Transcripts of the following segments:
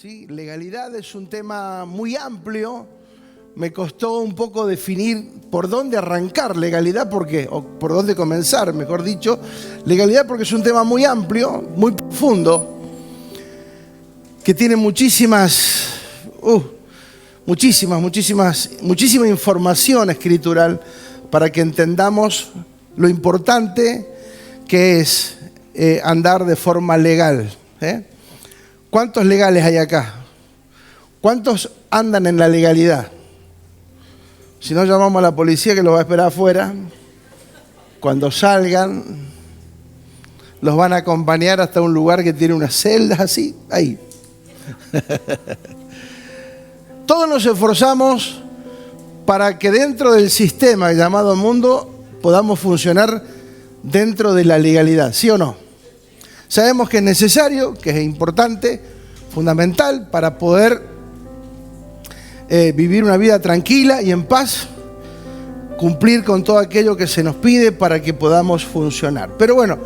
¿sí? Legalidad es un tema muy amplio. Me costó un poco definir por dónde arrancar legalidad, porque, o por dónde comenzar, mejor dicho. Legalidad porque es un tema muy amplio, muy profundo, que tiene muchísima información escritural para que entendamos lo importante que es andar de forma legal. ¿Cuántos legales hay acá? ¿Cuántos andan en la legalidad? Si no, llamamos a la policía que los va a esperar afuera. Cuando salgan, los van a acompañar hasta un lugar que tiene unas celdas así, ahí. Todos nos esforzamos para que dentro del sistema llamado mundo podamos funcionar dentro de la legalidad, ¿sí o no? Sabemos que es necesario, que es importante, fundamental para poder vivir una vida tranquila y en paz, cumplir con todo aquello que se nos pide para que podamos funcionar. Pero bueno,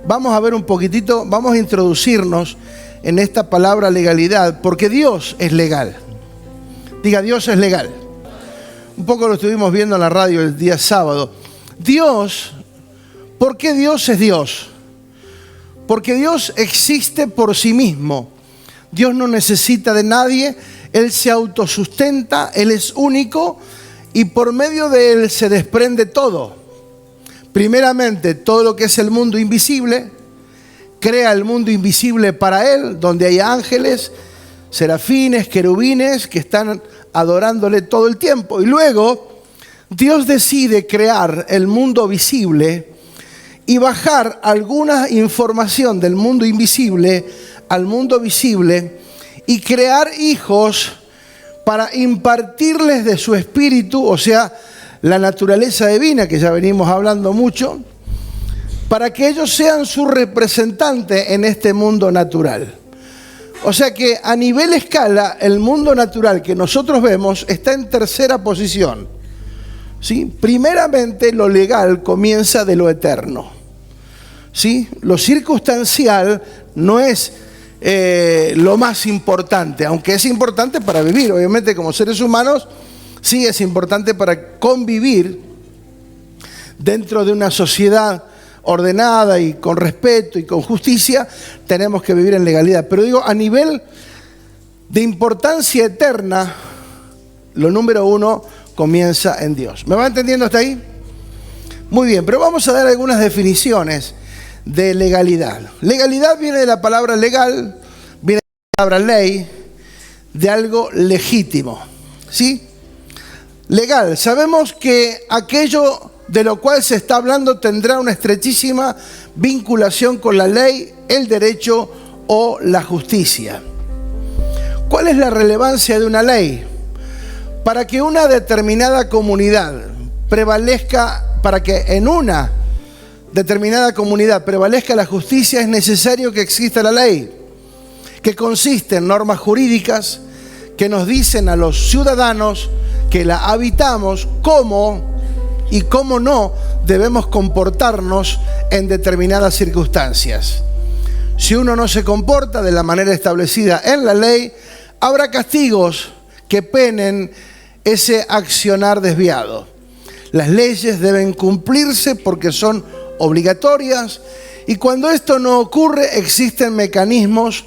vamos a ver un poquitito, vamos a introducirnos en esta palabra legalidad, porque Dios es legal. Diga, Dios es legal. Un poco lo estuvimos viendo en la radio el día sábado. Dios, ¿por qué Dios es Dios? Porque Dios existe por sí mismo. Dios no necesita de nadie. Él se autosustenta, Él es único y por medio de Él se desprende todo. Primeramente, todo lo que es el mundo invisible, crea el mundo invisible para Él, donde hay ángeles, serafines, querubines que están adorándole todo el tiempo. Y luego, Dios decide crear el mundo visible y bajar alguna información del mundo invisible al mundo visible y crear hijos para impartirles de su espíritu, o sea, la naturaleza divina, que ya venimos hablando mucho, para que ellos sean su representante en este mundo natural. O sea que a nivel escala, el mundo natural que nosotros vemos está en tercera posición, ¿sí? Primeramente, lo legal comienza de lo eterno, ¿sí? Lo circunstancial no es lo más importante, aunque es importante para vivir, obviamente como seres humanos, sí es importante para convivir dentro de una sociedad ordenada y con respeto y con justicia, tenemos que vivir en legalidad. Pero digo, a nivel de importancia eterna, lo número uno comienza en Dios. ¿Me va entendiendo hasta ahí? Muy bien, pero vamos a dar algunas definiciones de legalidad. Legalidad viene de la palabra legal, viene de la palabra ley, de algo legítimo, ¿sí? Legal, sabemos que aquello de lo cual se está hablando tendrá una estrechísima vinculación con la ley, el derecho o la justicia. ¿Cuál es la relevancia de una ley? Para que una determinada comunidad prevalezca, para que en una determinada comunidad prevalezca la justicia, es necesario que exista la ley, que consiste en normas jurídicas que nos dicen a los ciudadanos que la habitamos cómo y cómo no debemos comportarnos en determinadas circunstancias. Si uno no se comporta de la manera establecida en la ley, habrá castigos que penen ese accionar desviado. Las leyes deben cumplirse porque son obligatorias, y cuando esto no ocurre existen mecanismos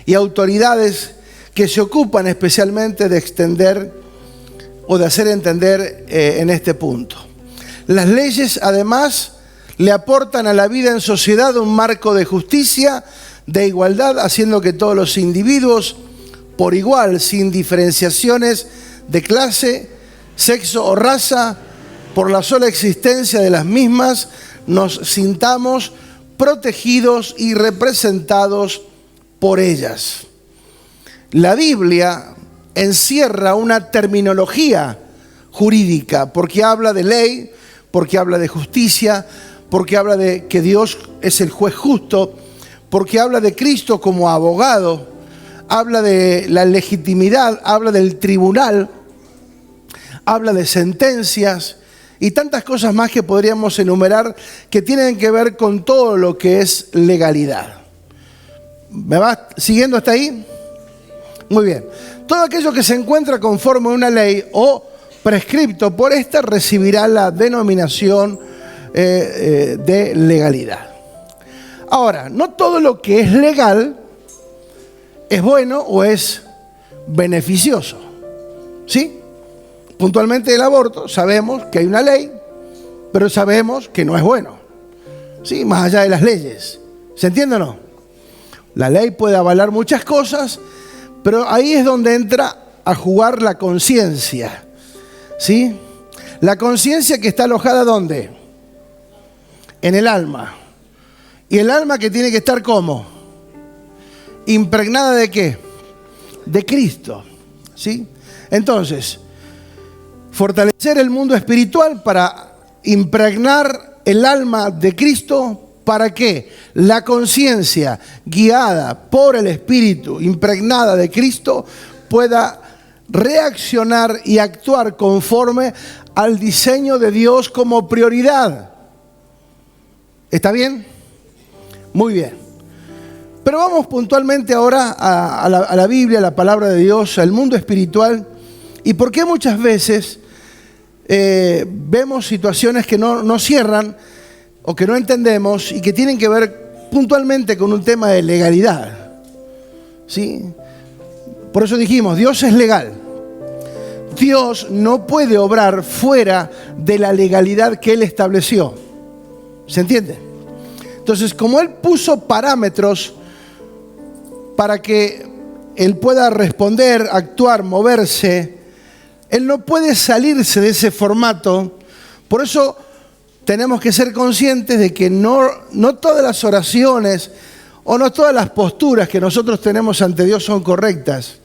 y autoridades que se ocupan especialmente de extender o de hacer entender en este punto. Las leyes además le aportan a la vida en sociedad un marco de justicia, de igualdad, haciendo que todos los individuos por igual, sin diferenciaciones de clase, sexo o raza, por la sola existencia de las mismas, nos sintamos protegidos y representados por ellas. La Biblia encierra una terminología jurídica porque habla de ley, porque habla de justicia, porque habla de que Dios es el juez justo, porque habla de Cristo como abogado, habla de la legitimidad, habla del tribunal, habla de sentencias y tantas cosas más que podríamos enumerar que tienen que ver con todo lo que es legalidad. ¿Me va siguiendo hasta ahí? Muy bien. Todo aquello que se encuentra conforme a una ley o prescripto por esta recibirá la denominación de legalidad. Ahora, no todo lo que es legal es bueno o es beneficioso. ¿Sí? Puntualmente el aborto, sabemos que hay una ley, pero sabemos que no es bueno. ¿Sí? Más allá de las leyes. ¿Se entiende o no? La ley puede avalar muchas cosas, pero ahí es donde entra a jugar la conciencia. ¿Sí? La conciencia que está alojada ¿dónde? En el alma. ¿Y el alma que tiene que estar cómo? ¿Impregnada de qué? De Cristo. ¿Sí? Entonces, fortalecer el mundo espiritual para impregnar el alma de Cristo. ¿Para qué? La conciencia guiada por el Espíritu, impregnada de Cristo, pueda reaccionar y actuar conforme al diseño de Dios como prioridad. ¿Está bien? Muy bien. Pero vamos puntualmente ahora a la Biblia, a la palabra de Dios, al mundo espiritual. ¿Y por qué muchas veces vemos situaciones que no cierran o que no entendemos y que tienen que ver puntualmente con un tema de legalidad? ¿Sí? Por eso dijimos, Dios es legal. Dios no puede obrar fuera de la legalidad que Él estableció. ¿Se entiende? Entonces, como Él puso parámetros para que Él pueda responder, actuar, moverse, Él no puede salirse de ese formato. Por eso tenemos que ser conscientes de que no todas las oraciones o no todas las posturas que nosotros tenemos ante Dios son correctas.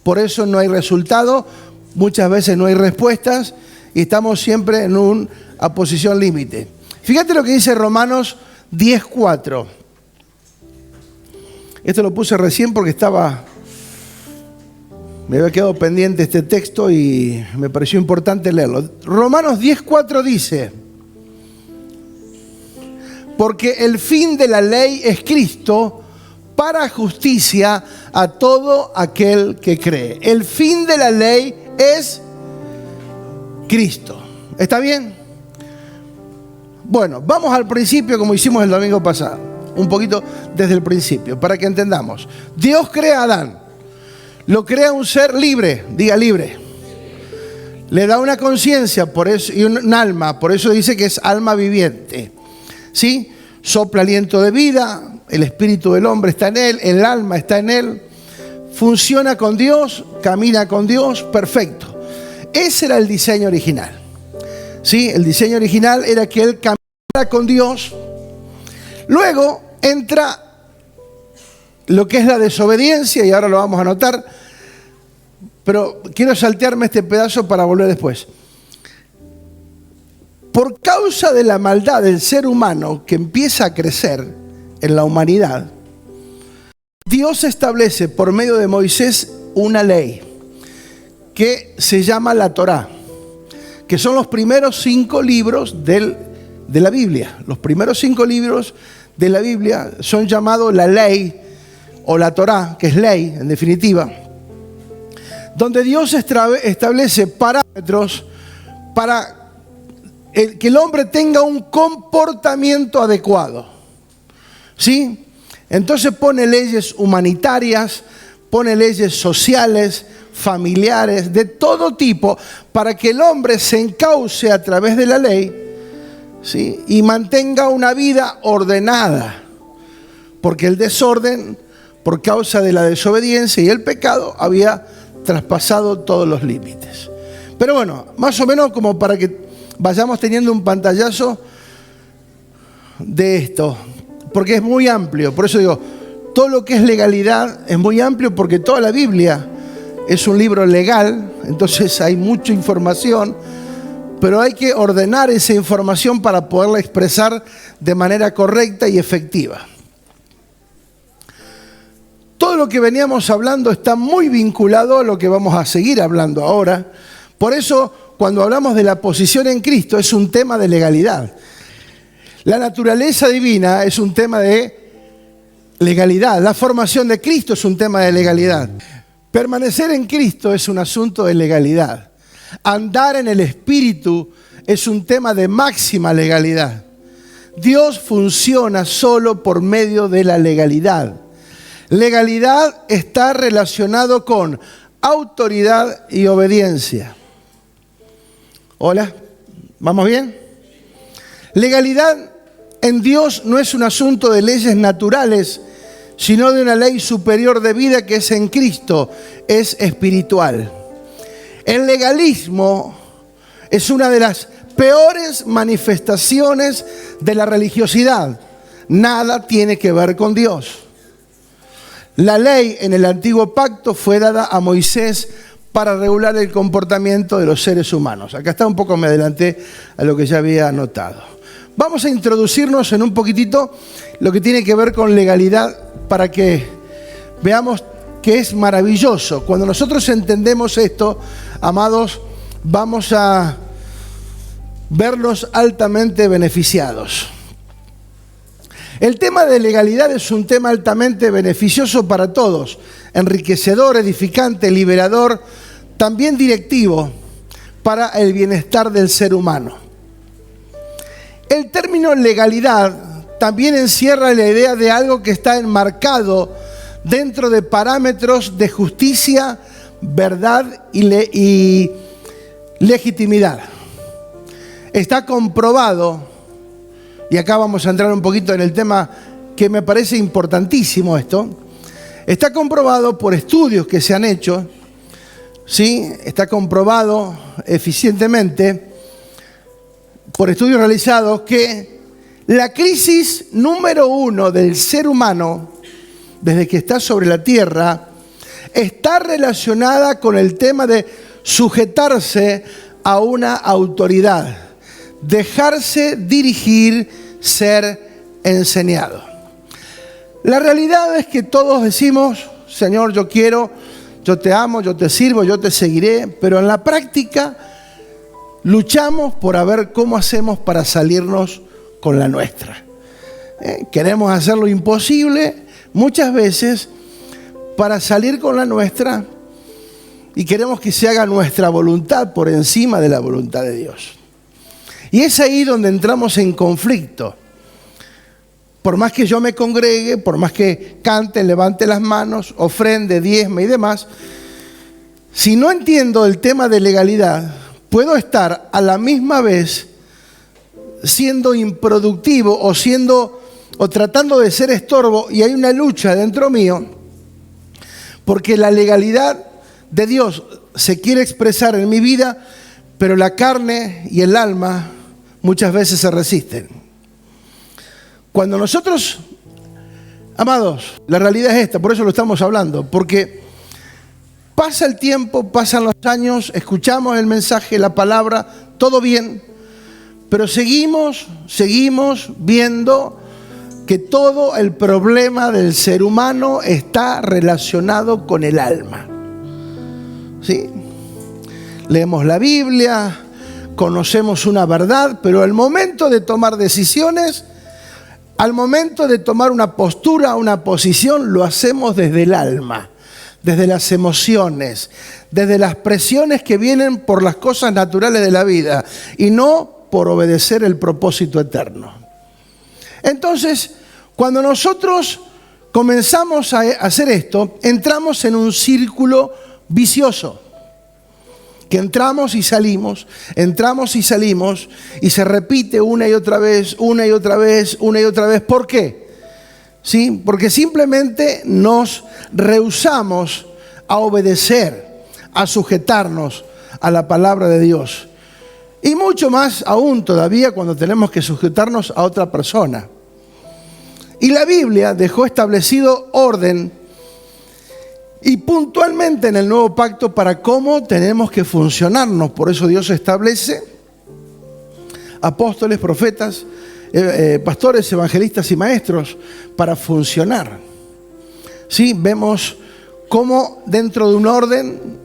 Por eso no hay resultado, muchas veces no hay respuestas y estamos siempre en una posición límite. Fíjate lo que dice Romanos 10:4. Esto lo puse recién porque me había quedado pendiente este texto y me pareció importante leerlo. Romanos 10:4 dice: porque el fin de la ley es Cristo para justicia a todo aquel que cree. El fin de la ley es Cristo. ¿Está bien? Bueno, vamos al principio como hicimos el domingo pasado. Un poquito desde el principio, para que entendamos. Dios crea a Adán. Lo crea un ser libre, diga libre. Le da una conciencia y un alma, por eso dice que es alma viviente. ¿Sí? Sopla aliento de vida, el espíritu del hombre está en él, el alma está en él, funciona con Dios, camina con Dios, perfecto. Ese era el diseño original. ¿Sí? El diseño original era que él caminara con Dios. Luego entra lo que es la desobediencia, y ahora lo vamos a notar, pero quiero saltearme este pedazo para volver después. Por causa de la maldad del ser humano que empieza a crecer en la humanidad, Dios establece por medio de Moisés una ley que se llama la Torá, que son los primeros 5 libros de la Biblia. Los primeros 5 libros de la Biblia son llamados la ley o la Torá, que es ley en definitiva, donde Dios establece parámetros para que el hombre tenga un comportamiento adecuado. ¿Sí? Entonces pone leyes humanitarias, pone leyes sociales, familiares, de todo tipo, para que el hombre se encauce a través de la ley, ¿sí? Y mantenga una vida ordenada. Porque el desorden, por causa de la desobediencia y el pecado, había traspasado todos los límites. Pero bueno, más o menos como para que vayamos teniendo un pantallazo de esto, porque es muy amplio. Por eso digo, todo lo que es legalidad es muy amplio, porque toda la Biblia es un libro legal, entonces hay mucha información, pero hay que ordenar esa información para poderla expresar de manera correcta y efectiva. Todo lo que veníamos hablando está muy vinculado a lo que vamos a seguir hablando ahora. Por eso, cuando hablamos de la posición en Cristo, es un tema de legalidad. La naturaleza divina es un tema de legalidad. La formación de Cristo es un tema de legalidad. Permanecer en Cristo es un asunto de legalidad. Andar en el Espíritu es un tema de máxima legalidad. Dios funciona solo por medio de la legalidad. Legalidad está relacionado con autoridad y obediencia. Hola, ¿vamos bien? Legalidad en Dios no es un asunto de leyes naturales, sino de una ley superior de vida que es en Cristo, es espiritual. El legalismo es una de las peores manifestaciones de la religiosidad. Nada tiene que ver con Dios. La ley en el antiguo pacto fue dada a Moisés para regular el comportamiento de los seres humanos. Acá está, un poco me adelanté a lo que ya había anotado. Vamos a introducirnos en un poquitito lo que tiene que ver con legalidad para que veamos que es maravilloso. Cuando nosotros entendemos esto, amados, vamos a vernos altamente beneficiados. El tema de legalidad es un tema altamente beneficioso para todos, enriquecedor, edificante, liberador, también directivo para el bienestar del ser humano. El término legalidad también encierra la idea de algo que está enmarcado dentro de parámetros de justicia, verdad y legitimidad. Está comprobado, y acá vamos a entrar un poquito en el tema que me parece importantísimo esto. Está comprobado por estudios que se han hecho, ¿sí? Está comprobado eficientemente por estudios realizados que la crisis número 1 del ser humano, desde que está sobre la tierra, está relacionada con el tema de sujetarse a una autoridad, dejarse dirigir, ser enseñado. La realidad es que todos decimos, Señor, yo quiero, yo te amo, yo te sirvo, yo te seguiré, pero en la práctica luchamos por ver cómo hacemos para salirnos con la nuestra. Queremos hacer lo imposible muchas veces para salir con la nuestra y queremos que se haga nuestra voluntad por encima de la voluntad de Dios. Y es ahí donde entramos en conflicto. Por más que yo me congregue, por más que cante, levante las manos, ofrende, diezme y demás, si no entiendo el tema de legalidad, puedo estar a la misma vez siendo improductivo o tratando de ser estorbo, y hay una lucha dentro mío, porque la legalidad de Dios se quiere expresar en mi vida, pero la carne y el alma muchas veces se resisten. Cuando nosotros, amados, la realidad es esta, por eso lo estamos hablando, porque pasa el tiempo, pasan los años, escuchamos el mensaje, la palabra, todo bien, pero seguimos viendo que todo el problema del ser humano está relacionado con el alma. ¿Sí? Leemos la Biblia, conocemos una verdad, pero al momento de tomar decisiones, al momento de tomar una postura, una posición, lo hacemos desde el alma, desde las emociones, desde las presiones que vienen por las cosas naturales de la vida y no por obedecer el propósito eterno. Entonces, cuando nosotros comenzamos a hacer esto, entramos en un círculo vicioso. Que entramos y salimos, y se repite una y otra vez. ¿Por qué? ¿Sí? Porque simplemente nos rehusamos a obedecer, a sujetarnos a la palabra de Dios. Y mucho más aún todavía cuando tenemos que sujetarnos a otra persona. Y la Biblia dejó establecido orden y puntualmente en el nuevo pacto para cómo tenemos que funcionarnos. Por eso Dios establece apóstoles, profetas, pastores, evangelistas y maestros para funcionar. ¿Sí? Vemos cómo dentro de un orden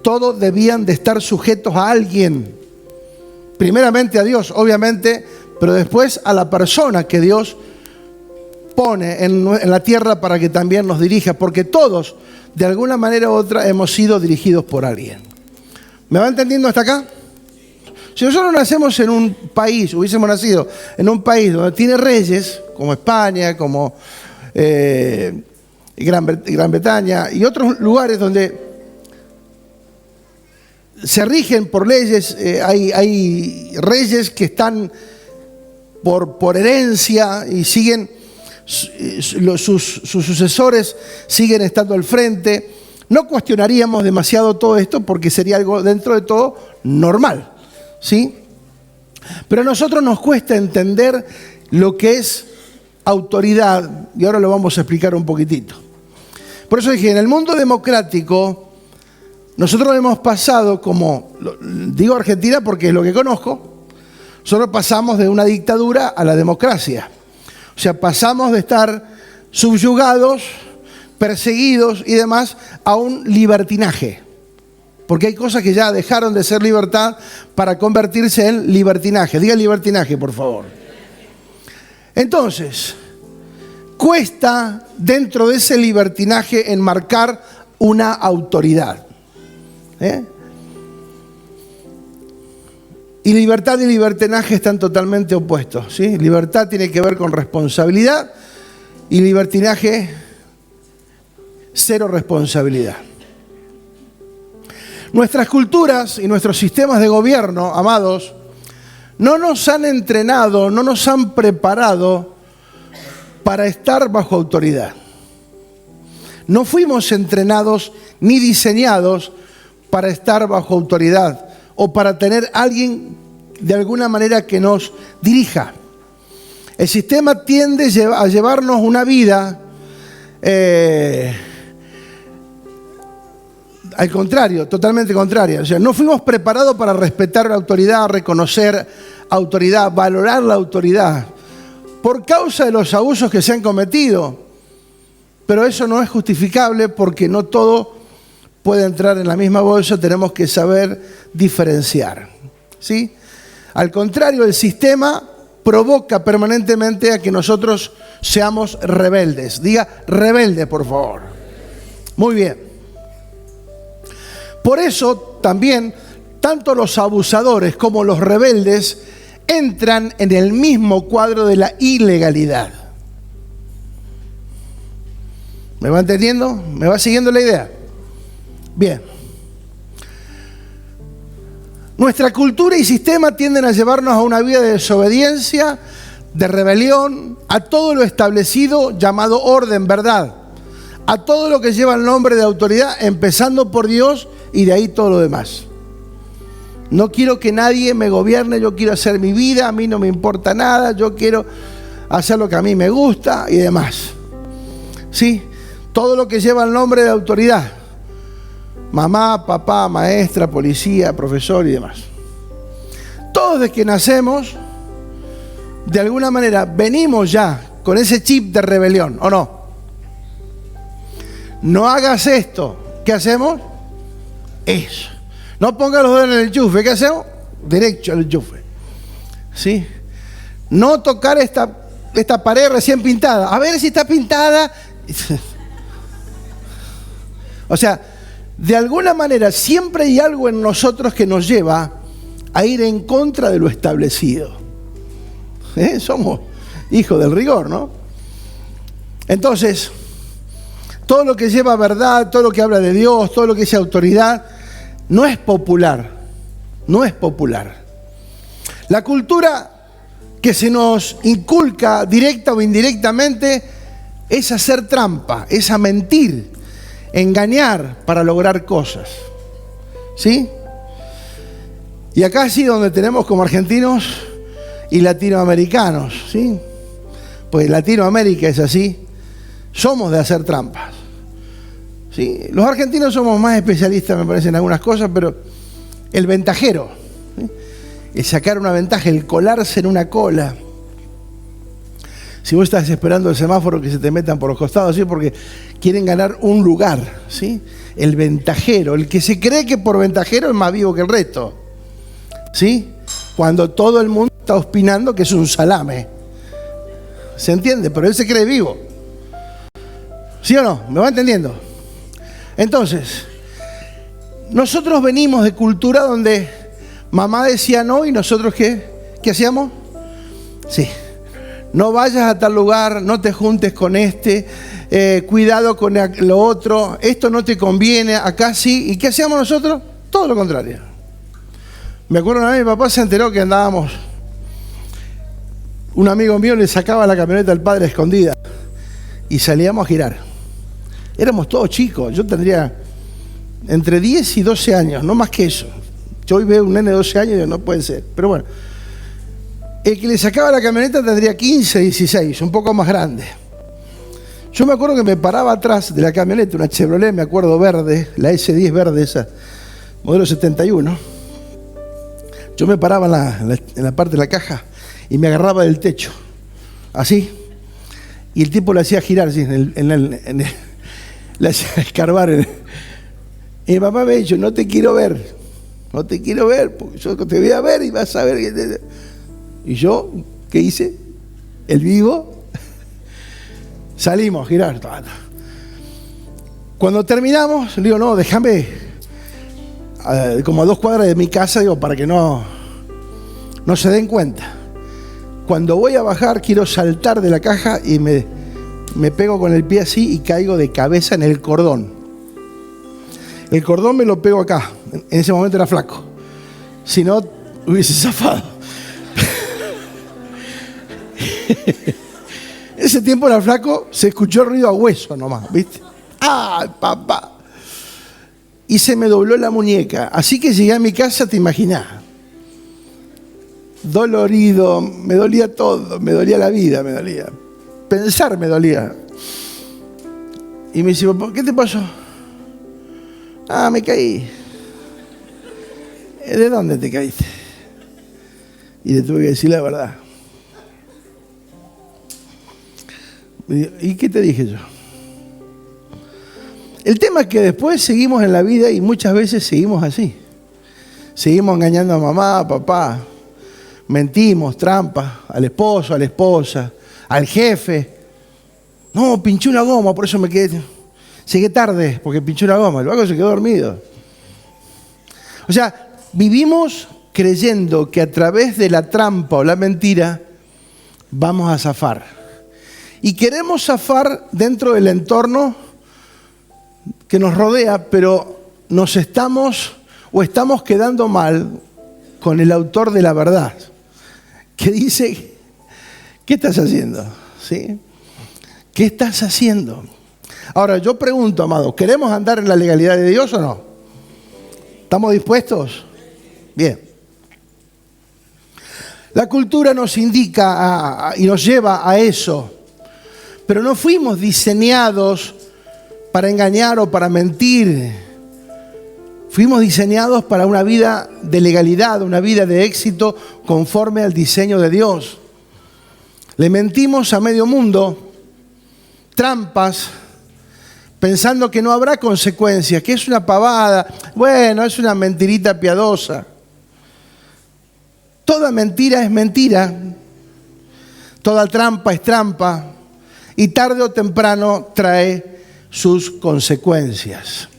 todos debían de estar sujetos a alguien. Primeramente a Dios, obviamente, pero después a la persona que Dios pone en la tierra para que también nos dirija, porque todos, de alguna manera u otra, hemos sido dirigidos por alguien. ¿Me va entendiendo hasta acá? Si nosotros nacemos en un país, hubiésemos nacido en un país donde tiene reyes, como España, como Gran Bretaña y otros lugares donde se rigen por leyes, hay reyes que están por herencia y siguen, sus sucesores siguen estando al frente. No cuestionaríamos demasiado todo esto porque sería algo dentro de todo normal, ¿sí? Pero a nosotros nos cuesta entender lo que es autoridad y ahora lo vamos a explicar un poquitito. Por eso dije, en el mundo democrático nosotros hemos pasado como, digo Argentina porque es lo que conozco, nosotros pasamos de una dictadura a la democracia. O sea, pasamos de estar subyugados, perseguidos y demás a un libertinaje. Porque hay cosas que ya dejaron de ser libertad para convertirse en libertinaje. Diga libertinaje, por favor. Entonces, cuesta dentro de ese libertinaje enmarcar una autoridad. Y libertad y libertinaje están totalmente opuestos, ¿sí? Libertad tiene que ver con responsabilidad y libertinaje, cero responsabilidad. Nuestras culturas y nuestros sistemas de gobierno, amados, no nos han entrenado, no nos han preparado para estar bajo autoridad. No fuimos entrenados ni diseñados para estar bajo autoridad o para tener alguien de alguna manera que nos dirija. El sistema tiende a llevarnos una vida al contrario, totalmente contraria. O sea, no fuimos preparados para respetar la autoridad, reconocer autoridad, valorar la autoridad, por causa de los abusos que se han cometido. Pero eso no es justificable porque no todo puede entrar en la misma bolsa, tenemos que saber diferenciar, ¿sí? Al contrario, el sistema provoca permanentemente a que nosotros seamos rebeldes. Diga rebelde, por favor. Muy bien. Por eso también, tanto los abusadores como los rebeldes entran en el mismo cuadro de la ilegalidad. ¿Me va entendiendo? ¿Me va siguiendo la idea? Bien. Nuestra cultura y sistema tienden a llevarnos a una vida de desobediencia, de rebelión, a todo lo establecido llamado orden, verdad. A todo lo que lleva el nombre de autoridad, empezando por Dios y de ahí todo lo demás. No quiero que nadie me gobierne, yo quiero hacer mi vida, a mí no me importa nada, yo quiero hacer lo que a mí me gusta y demás. ¿Sí? Todo lo que lleva el nombre de autoridad. Mamá, papá, maestra, policía, profesor y demás. Todos desde que nacemos, de alguna manera, venimos ya con ese chip de rebelión, ¿o no? No hagas esto. ¿Qué hacemos? Eso. No pongas los dedos en el enchufe. ¿Qué hacemos? Derecho al enchufe. ¿Sí? No tocar esta pared recién pintada. A ver si está pintada. O sea, de alguna manera siempre hay algo en nosotros que nos lleva a ir en contra de lo establecido. Somos hijos del rigor, ¿no? Entonces, todo lo que lleva verdad, todo lo que habla de Dios, todo lo que es autoridad, no es popular. No es popular. La cultura que se nos inculca directa o indirectamente es hacer trampa, es a mentir, engañar para lograr cosas. ¿Sí? Y acá sí donde tenemos como argentinos y latinoamericanos, ¿sí? Pues Latinoamérica es así. Somos de hacer trampas. ¿Sí? Los argentinos somos más especialistas, me parece, en algunas cosas, pero el ventajero, ¿sí? El sacar una ventaja, el colarse en una cola. Si vos estás esperando el semáforo que se te metan por los costados, ¿sí? Porque quieren ganar un lugar, ¿sí? El ventajero, el que se cree que por ventajero es más vivo que el resto, ¿sí? Cuando todo el mundo está opinando que es un salame, ¿Se entiende? Pero él se cree vivo. ¿Sí o no? ¿Me va entendiendo? Entonces, nosotros venimos de cultura donde mamá decía no y nosotros ¿qué hacíamos? Sí. No vayas a tal lugar, no te juntes con cuidado con lo otro, esto no te conviene, acá sí. ¿Y qué hacíamos nosotros? Todo lo contrario. Me acuerdo una vez mi papá se enteró que andábamos, un amigo mío le sacaba la camioneta al padre escondida y salíamos a girar. Éramos todos chicos, yo tendría entre 10 y 12 años, no más que eso. Yo hoy veo un nene de 12 años y digo, no puede ser, pero bueno. El que le sacaba la camioneta tendría 15, 16, un poco más grande. Yo me acuerdo que me paraba atrás de la camioneta, una Chevrolet, me acuerdo verde, la S10 verde esa, modelo 71. Yo me paraba en la parte de la caja y me agarraba del techo, así. Y el tipo le hacía girar, así, le hacía escarbar. Y mi papá me dijo, no te quiero ver, porque yo te voy a ver y vas a ver. Y yo, ¿qué hice? El vivo, salimos a girar. Cuando terminamos, le digo, no, déjame como a 2 cuadras de mi casa, digo, para que no se den cuenta. Cuando voy a bajar, quiero saltar de la caja y me pego con el pie así y caigo de cabeza en el cordón. El cordón me lo pego acá. En ese momento era flaco. Si no, hubiese zafado. Ese tiempo era flaco, se escuchó el ruido a hueso nomás, ¿viste? ¡Ay, papá! Y se me dobló la muñeca. Así que llegué a mi casa, te imaginás. Dolorido, me dolía todo, me dolía la vida, me dolía. Pensar me dolía. Y me dice, ¿qué te pasó? Ah, me caí. ¿De dónde te caíste? Y le tuve que decir la verdad. ¿Y qué te dije yo? El tema es que después seguimos en la vida y muchas veces seguimos así. Seguimos engañando a mamá, a papá. Mentimos, trampa, al esposo, a la esposa, al jefe. No, pinché una goma, por eso me quedé. Llegué tarde porque pinché una goma. El vago se quedó dormido. O sea, vivimos creyendo que a través de la trampa o la mentira vamos a zafar. Y queremos zafar dentro del entorno que nos rodea, pero estamos quedando mal con el autor de la verdad, que dice, ¿qué estás haciendo? ¿Sí? ¿Qué estás haciendo? Ahora, yo pregunto, amado, ¿queremos andar en la legalidad de Dios o no? ¿Estamos dispuestos? Bien. La cultura nos indica y nos lleva a eso. Pero no fuimos diseñados para engañar o para mentir. Fuimos diseñados para una vida de legalidad, una vida de éxito conforme al diseño de Dios. Le mentimos a medio mundo, trampas, pensando que no habrá consecuencias, que es una pavada. Bueno, es una mentirita piadosa. Toda mentira es mentira. Toda trampa es trampa. Y tarde o temprano trae sus consecuencias.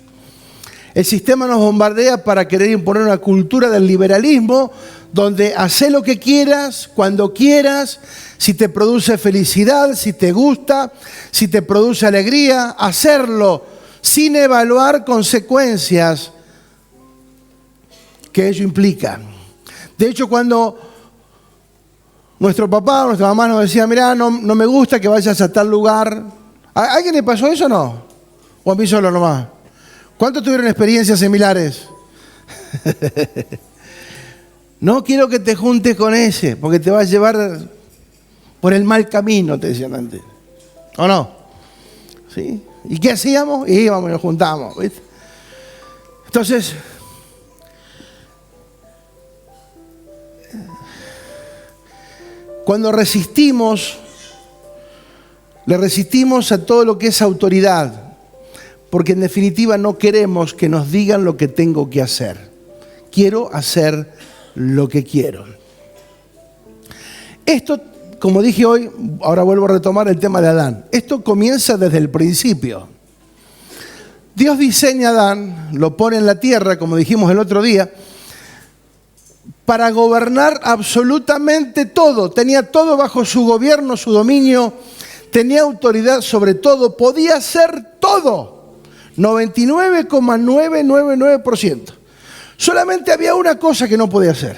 El sistema nos bombardea para querer imponer una cultura del liberalismo donde hacé lo que quieras, cuando quieras, si te produce felicidad, si te gusta, si te produce alegría, hacerlo sin evaluar consecuencias que ello implica. De hecho, cuando nuestro papá o nuestra mamá nos decía, mirá, no me gusta que vayas a tal lugar. ¿A alguien le pasó eso o no? ¿O a mí solo nomás? ¿Cuántos tuvieron experiencias similares? No quiero que te juntes con ese, porque te va a llevar por el mal camino, te decían antes. ¿O no? ¿Sí? ¿Y qué hacíamos? Íbamos y nos juntábamos, ¿viste? Entonces, cuando le resistimos a todo lo que es autoridad, porque en definitiva no queremos que nos digan lo que tengo que hacer. Quiero hacer lo que quiero. Esto como dije hoy, ahora vuelvo a retomar el tema de Adán. Esto comienza desde el principio. Dios diseña a Adán, lo pone en la tierra, como dijimos el otro día, para gobernar absolutamente todo. Tenía todo bajo su gobierno, su dominio, tenía autoridad sobre todo, podía hacer todo. 99,999%. Solamente había una cosa que no podía hacer.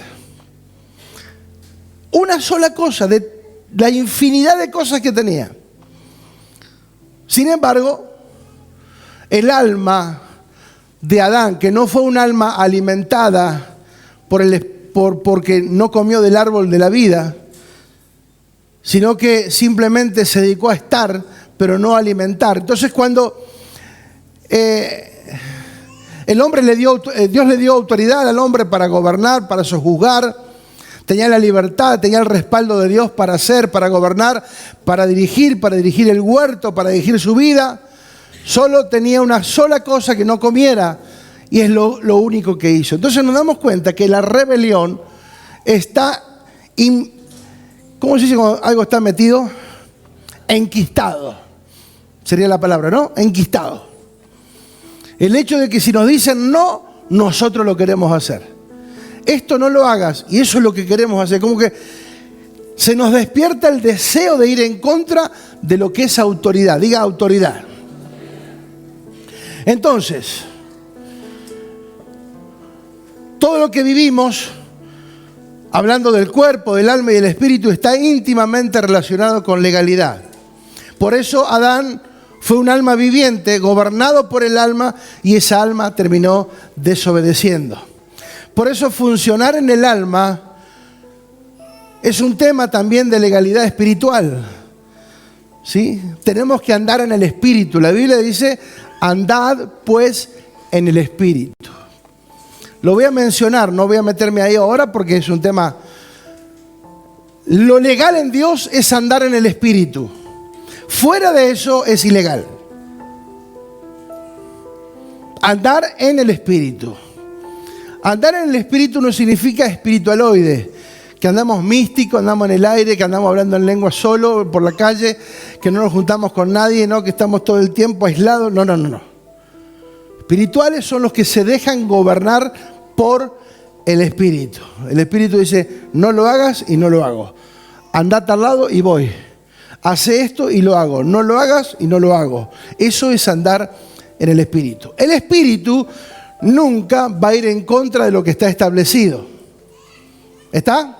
Una sola cosa de la infinidad de cosas que tenía. Sin embargo, el alma de Adán, que no fue un alma alimentada porque no comió del árbol de la vida, sino que simplemente se dedicó a estar, pero no a alimentar. Entonces, cuando Dios le dio autoridad al hombre para gobernar, para sojuzgar, tenía la libertad, tenía el respaldo de Dios para hacer, para gobernar, para dirigir el huerto, para dirigir su vida. Solo tenía una sola cosa que no comiera, y es lo único que hizo. Entonces nos damos cuenta que la rebelión está, ¿cómo se dice cuando algo está metido? Enquistado. Sería la palabra, ¿no? Enquistado. El hecho de que si nos dicen no, nosotros lo queremos hacer. Esto no lo hagas, y eso es lo que queremos hacer. Como que se nos despierta el deseo de ir en contra de lo que es autoridad. Diga autoridad. Entonces, todo lo que vivimos, hablando del cuerpo, del alma y del espíritu, está íntimamente relacionado con legalidad. Por eso Adán fue un alma viviente, gobernado por el alma, y esa alma terminó desobedeciendo. Por eso funcionar en el alma es un tema también de legalidad espiritual. ¿Sí? Tenemos que andar en el espíritu. La Biblia dice, andad pues en el espíritu. Lo voy a mencionar, no voy a meterme ahí ahora porque es un tema. Lo legal en Dios es andar en el espíritu. Fuera de eso es ilegal. Andar en el espíritu. Andar en el espíritu no significa espiritualoide, que andamos místicos, andamos en el aire, que andamos hablando en lengua solo por la calle, que no nos juntamos con nadie, ¿no? Que estamos todo el tiempo aislados. No. Espirituales son los que se dejan gobernar por el espíritu. El espíritu dice, no lo hagas y no lo hago. Andate al lado y voy. Hace esto y lo hago. No lo hagas y no lo hago. Eso es andar en el espíritu. El espíritu nunca va a ir en contra de lo que está establecido. ¿Está?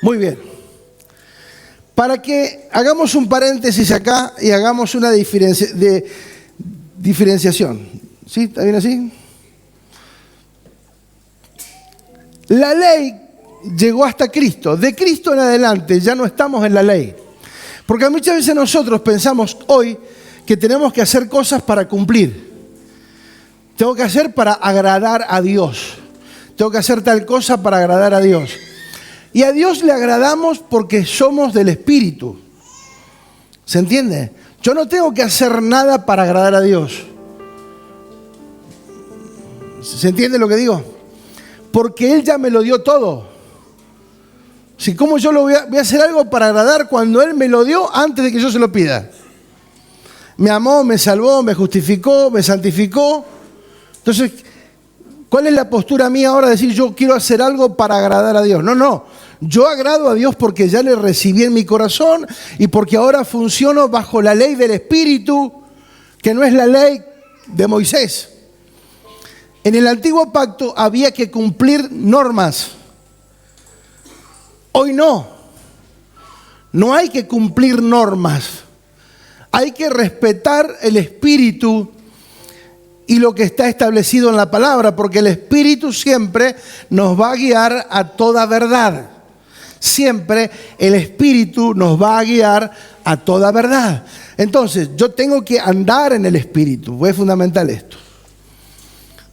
Muy bien. Para que hagamos un paréntesis acá y hagamos una diferenciación. ¿Sí? ¿Está bien así? La ley llegó hasta Cristo. De Cristo en adelante ya no estamos en la ley. Porque muchas veces nosotros pensamos hoy que tenemos que hacer cosas para cumplir. Tengo que hacer para agradar a Dios. Tengo que hacer tal cosa para agradar a Dios. Y a Dios le agradamos porque somos del Espíritu. ¿Se entiende? Yo no tengo que hacer nada para agradar a Dios. ¿Se entiende lo que digo? Porque Él ya me lo dio todo. Si ¿cómo yo voy a hacer algo para agradar cuando Él me lo dio antes de que yo se lo pida? Me amó, me salvó, me justificó, me santificó. Entonces, ¿cuál es la postura mía ahora de decir yo quiero hacer algo para agradar a Dios? No. Yo agrado a Dios porque ya le recibí en mi corazón y porque ahora funciono bajo la ley del Espíritu, que no es la ley de Moisés. En el antiguo pacto había que cumplir normas. Hoy no. No hay que cumplir normas. Hay que respetar el Espíritu y lo que está establecido en la palabra, porque el Espíritu siempre nos va a guiar a toda verdad. Siempre el Espíritu nos va a guiar a toda verdad. Entonces, yo tengo que andar en el Espíritu. Es fundamental esto.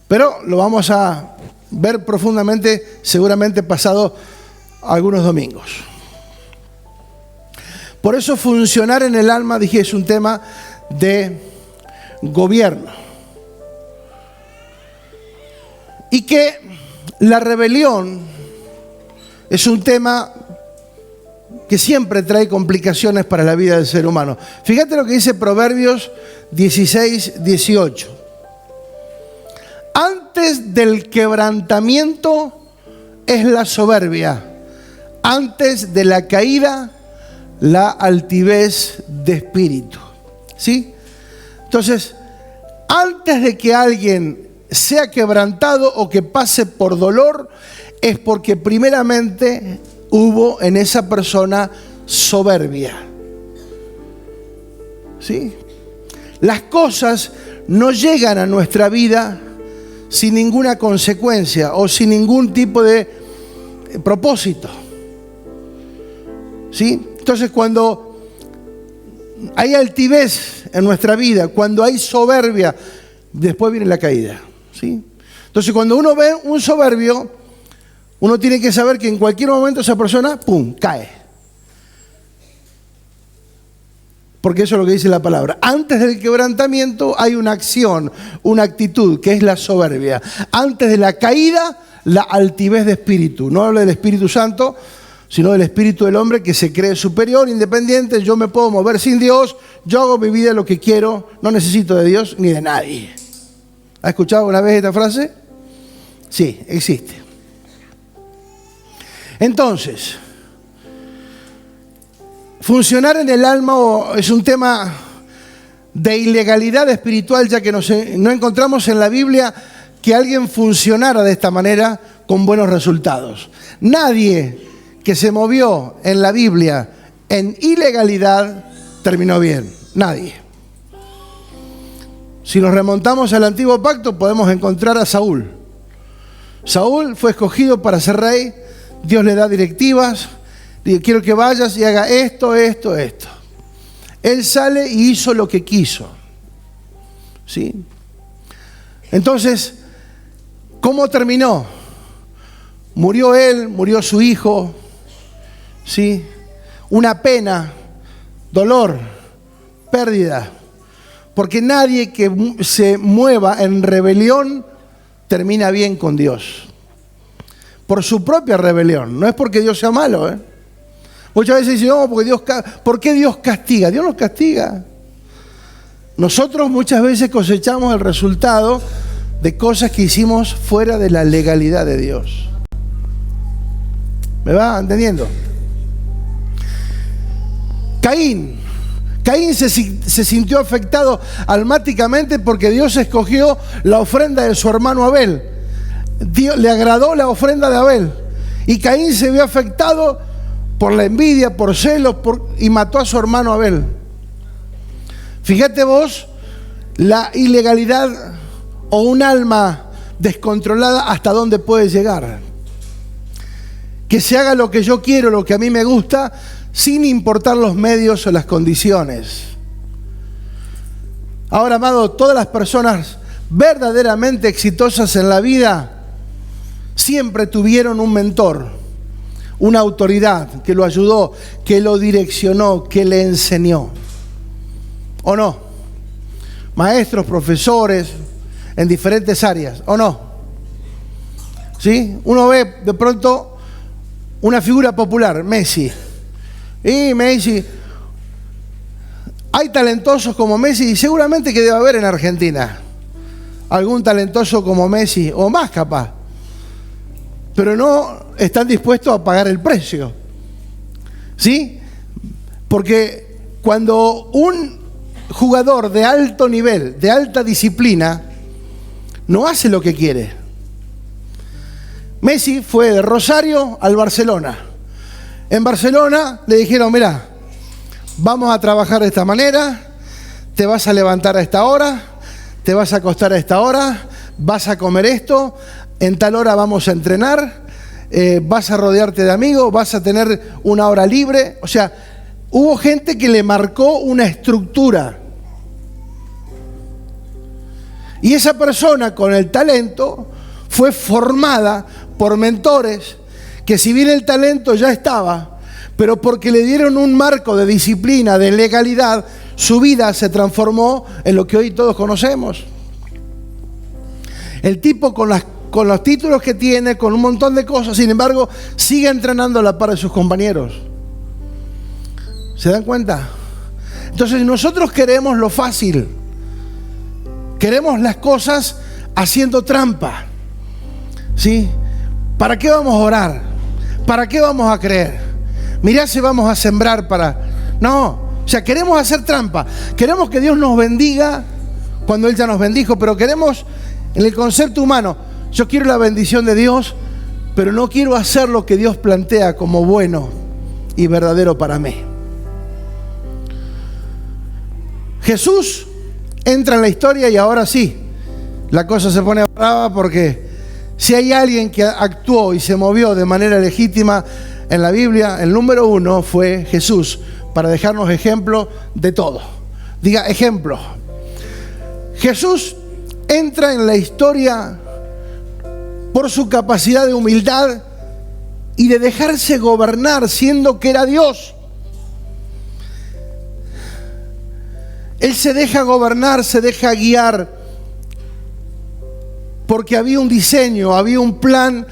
Pero lo vamos a ver profundamente, seguramente pasado algunos domingos. Por eso funcionar en el alma, dije, es un tema de gobierno. Y que la rebelión es un tema que siempre trae complicaciones para la vida del ser humano. Fíjate lo que dice Proverbios 16, 18. Antes del quebrantamiento es la soberbia, antes de la caída la altivez de espíritu. ¿Sí? Entonces, antes de que alguien sea quebrantado o que pase por dolor, es porque primeramente hubo en esa persona soberbia. ¿Sí? Las cosas no llegan a nuestra vida sin ninguna consecuencia o sin ningún tipo de propósito. ¿Sí? Entonces, cuando hay altivez en nuestra vida, cuando hay soberbia, después viene la caída. ¿Sí? Entonces, cuando uno ve un soberbio, uno tiene que saber que en cualquier momento esa persona, ¡pum!, cae. Porque eso es lo que dice la palabra. Antes del quebrantamiento hay una acción, una actitud, que es la soberbia. Antes de la caída, la altivez de espíritu. No hablo del Espíritu Santo, sino del espíritu del hombre que se cree superior, independiente. Yo me puedo mover sin Dios, yo hago mi vida lo que quiero, no necesito de Dios ni de nadie. ¿Ha escuchado una vez esta frase? Sí, existe. Entonces, funcionar en el alma es un tema de ilegalidad espiritual, ya que no encontramos en la Biblia que alguien funcionara de esta manera con buenos resultados. Nadie que se movió en la Biblia en ilegalidad terminó bien. Nadie. Si nos remontamos al antiguo pacto, podemos encontrar a Saúl. Saúl fue escogido para ser rey. Dios le da directivas. Dice, quiero que vayas y haga esto, esto, esto. Él sale y hizo lo que quiso. ¿Sí? Entonces, ¿cómo terminó? Murió él, murió su hijo. ¿Sí? Una pena, dolor, pérdida. Porque nadie que se mueva en rebelión termina bien con Dios. Por su propia rebelión. No es porque Dios sea malo, ¿eh? Muchas veces dicen, no, ¿por qué Dios castiga? Dios nos castiga. Nosotros muchas veces cosechamos el resultado de cosas que hicimos fuera de la legalidad de Dios. ¿Me va entendiendo? Caín se sintió afectado almáticamente porque Dios escogió la ofrenda de su hermano Abel. Dios le agradó la ofrenda de Abel. Y Caín se vio afectado por la envidia, por celos, y mató a su hermano Abel. Fíjate vos la ilegalidad o un alma descontrolada hasta dónde puede llegar. Que se haga lo que yo quiero, lo que a mí me gusta, sin importar los medios o las condiciones. Ahora, amado, todas las personas verdaderamente exitosas en la vida siempre tuvieron un mentor, una autoridad que lo ayudó, que lo direccionó, que le enseñó. ¿O no? Maestros, profesores, en diferentes áreas, ¿o no? ¿Sí? Uno ve de pronto una figura popular, Messi. Y Messi, hay talentosos como Messi, y seguramente que debe haber en Argentina algún talentoso como Messi, o más capaz, pero no están dispuestos a pagar el precio. ¿Sí? Porque cuando un jugador de alto nivel, de alta disciplina, no hace lo que quiere. Messi fue de Rosario al Barcelona. En Barcelona le dijeron, mira, vamos a trabajar de esta manera, te vas a levantar a esta hora, te vas a acostar a esta hora, vas a comer esto, en tal hora vamos a entrenar, vas a rodearte de amigos, vas a tener una hora libre. O sea, hubo gente que le marcó una estructura. Y esa persona con el talento fue formada por mentores que, si bien el talento ya estaba, pero porque le dieron un marco de disciplina, de legalidad, su vida se transformó en lo que hoy todos conocemos. El tipo con los títulos que tiene, con un montón de cosas, sin embargo, sigue entrenando a la par de sus compañeros. ¿Se dan cuenta? Entonces nosotros queremos lo fácil. Queremos las cosas haciendo trampa. ¿Sí? ¿Para qué vamos a orar? ¿Para qué vamos a creer? Mirá si vamos a sembrar para... No, o sea, queremos hacer trampa. Queremos que Dios nos bendiga cuando Él ya nos bendijo, pero queremos, en el concepto humano, yo quiero la bendición de Dios, pero no quiero hacer lo que Dios plantea como bueno y verdadero para mí. Jesús entra en la historia y ahora sí, la cosa se pone brava, porque si hay alguien que actuó y se movió de manera legítima en la Biblia, el número uno fue Jesús, para dejarnos ejemplo de todo. Diga, ejemplo. Jesús entra en la historia por su capacidad de humildad y de dejarse gobernar, siendo que era Dios. Él se deja gobernar, se deja guiar, porque había un diseño, había un plan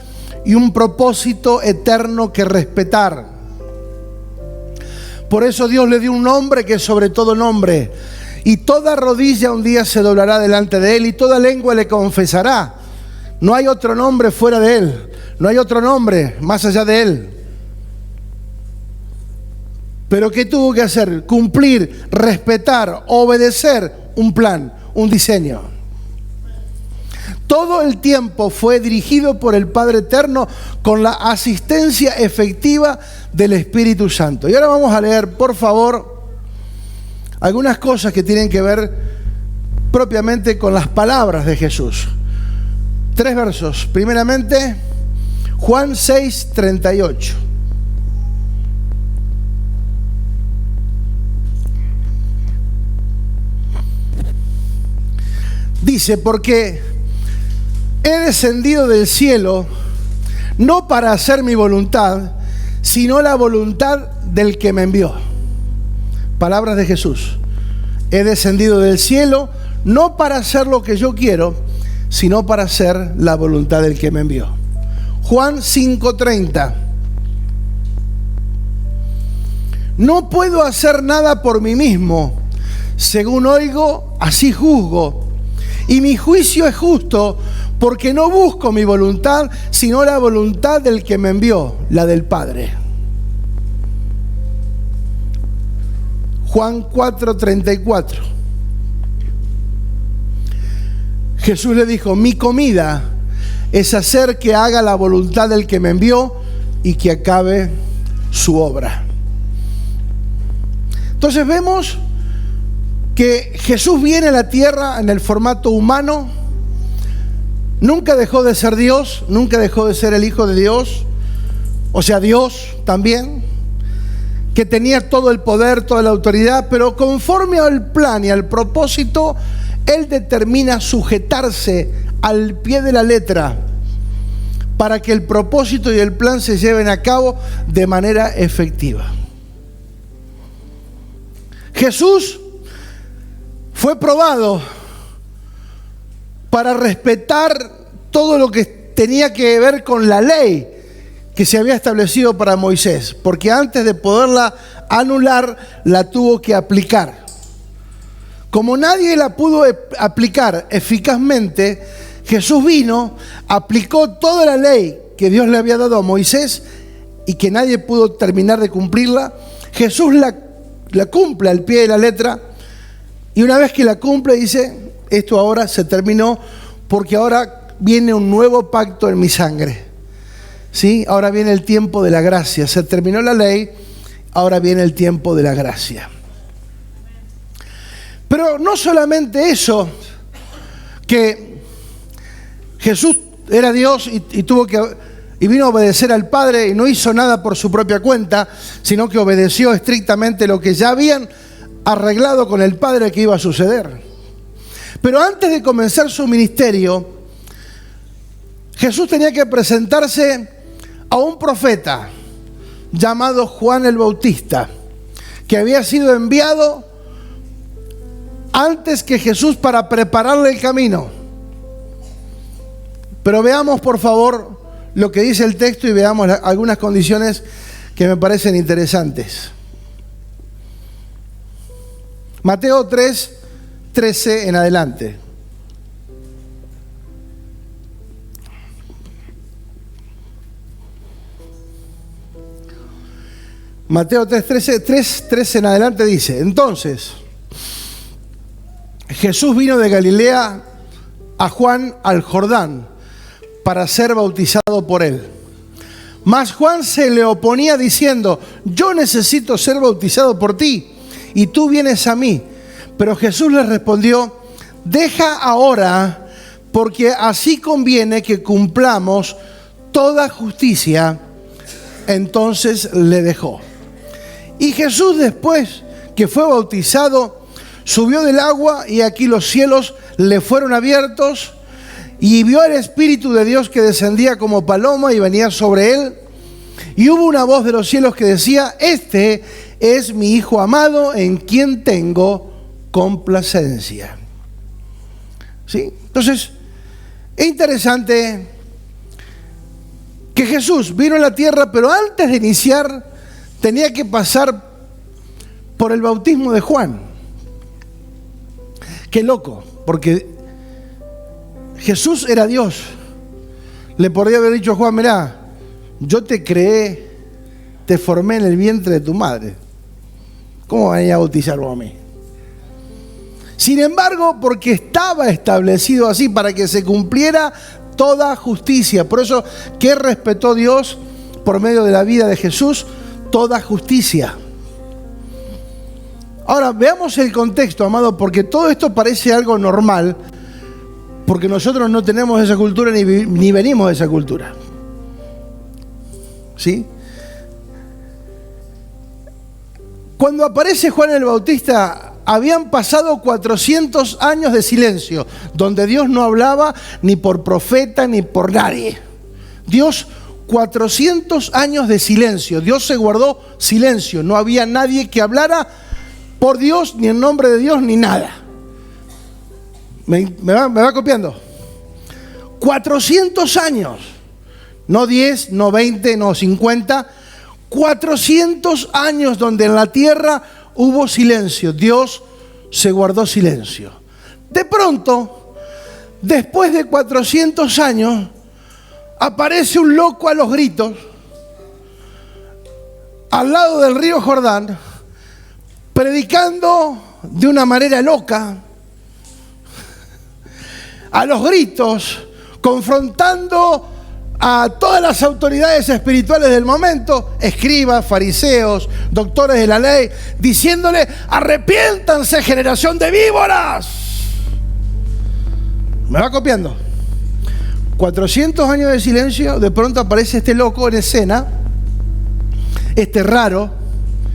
y un propósito eterno que respetar. Por eso Dios le dio un nombre que es sobre todo nombre, y toda rodilla un día se doblará delante de Él y toda lengua le confesará. No hay otro nombre fuera de Él, no hay otro nombre más allá de Él. Pero ¿qué tuvo que hacer? Cumplir, respetar, obedecer un plan, un diseño. Todo el tiempo fue dirigido por el Padre Eterno con la asistencia efectiva del Espíritu Santo. Y ahora vamos a leer, por favor, algunas cosas que tienen que ver propiamente con las palabras de Jesús. 3 versos. Primeramente, Juan 6:38. Dice, porque he descendido del cielo no para hacer mi voluntad, sino la voluntad del que me envió. Palabras de Jesús. He descendido del cielo no para hacer lo que yo quiero, sino para hacer la voluntad del que me envió. Juan 5:30. No puedo hacer nada por mí mismo. Según oigo, así juzgo. Y mi juicio es justo, porque no busco mi voluntad, sino la voluntad del que me envió, la del Padre. Juan 4:34. Jesús le dijo, mi comida es hacer que haga la voluntad del que me envió y que acabe su obra. Entonces vemos que Jesús viene a la tierra en el formato humano. Nunca dejó de ser Dios, nunca dejó de ser el Hijo de Dios, o sea, Dios también, que tenía todo el poder, toda la autoridad, pero conforme al plan y al propósito, Él determina sujetarse al pie de la letra para que el propósito y el plan se lleven a cabo de manera efectiva. Jesús fue probado para respetar todo lo que tenía que ver con la ley que se había establecido para Moisés, porque antes de poderla anular, la tuvo que aplicar. Como nadie la pudo aplicar eficazmente, Jesús vino, aplicó toda la ley que Dios le había dado a Moisés y que nadie pudo terminar de cumplirla. Jesús la cumple al pie de la letra, y una vez que la cumple dice, esto ahora se terminó, porque ahora viene un nuevo pacto en mi sangre. ¿Sí? Ahora viene el tiempo de la gracia. Se terminó la ley, ahora viene el tiempo de la gracia. Pero no solamente eso, que Jesús era Dios y vino a obedecer al Padre y no hizo nada por su propia cuenta, sino que obedeció estrictamente lo que ya habían arreglado con el Padre que iba a suceder. Pero antes de comenzar su ministerio, Jesús tenía que presentarse a un profeta llamado Juan el Bautista, que había sido enviado antes que Jesús para prepararle el camino. Pero veamos por favor lo que dice el texto y veamos algunas condiciones que me parecen interesantes. Mateo 3, 13 en adelante. Mateo 3:13 en adelante dice: entonces Jesús vino de Galilea a Juan al Jordán para ser bautizado por él. Mas Juan se le oponía diciendo: yo necesito ser bautizado por ti, y tú vienes a mí. Pero Jesús le respondió: deja ahora, porque así conviene que cumplamos toda justicia. Entonces le dejó. Y Jesús, después que fue bautizado, subió del agua, y aquí los cielos le fueron abiertos, y vio el Espíritu de Dios que descendía como paloma y venía sobre él. Y hubo una voz de los cielos que decía: este es mi Hijo amado, en quien tengo complacencia. ¿Sí? Entonces, es interesante que Jesús vino a la tierra, pero antes de iniciar tenía que pasar por el bautismo de Juan. Qué loco, porque Jesús era Dios. Le podría haber dicho a Juan: mirá, yo te creé, te formé en el vientre de tu madre. ¿Cómo van a ir a bautizarlo a mí? Sin embargo, porque estaba establecido así, para que se cumpliera toda justicia. Por eso, ¿qué respetó Dios por medio de la vida de Jesús? Toda justicia. Ahora, veamos el contexto, amado, porque todo esto parece algo normal, porque nosotros no tenemos esa cultura ni venimos de esa cultura. ¿Sí? Cuando aparece Juan el Bautista, habían pasado 400 años de silencio, donde Dios no hablaba ni por profeta ni por nadie. Dios, 400 años de silencio. Dios se guardó silencio. No había nadie que hablara por Dios, ni en nombre de Dios, ni nada. ¿Me va copiando? 400 años. No 10, no 20, no 50. 400 años donde en la tierra hubo silencio. Dios se guardó silencio. De pronto, después de 400 años, aparece un loco a los gritos al lado del río Jordán, predicando de una manera loca, a los gritos, confrontando a todas las autoridades espirituales del momento, escribas, fariseos, doctores de la ley, diciéndole: arrepiéntanse, generación de víboras. ¿Me va copiando? 400 años de silencio. De pronto aparece este loco en escena, este raro,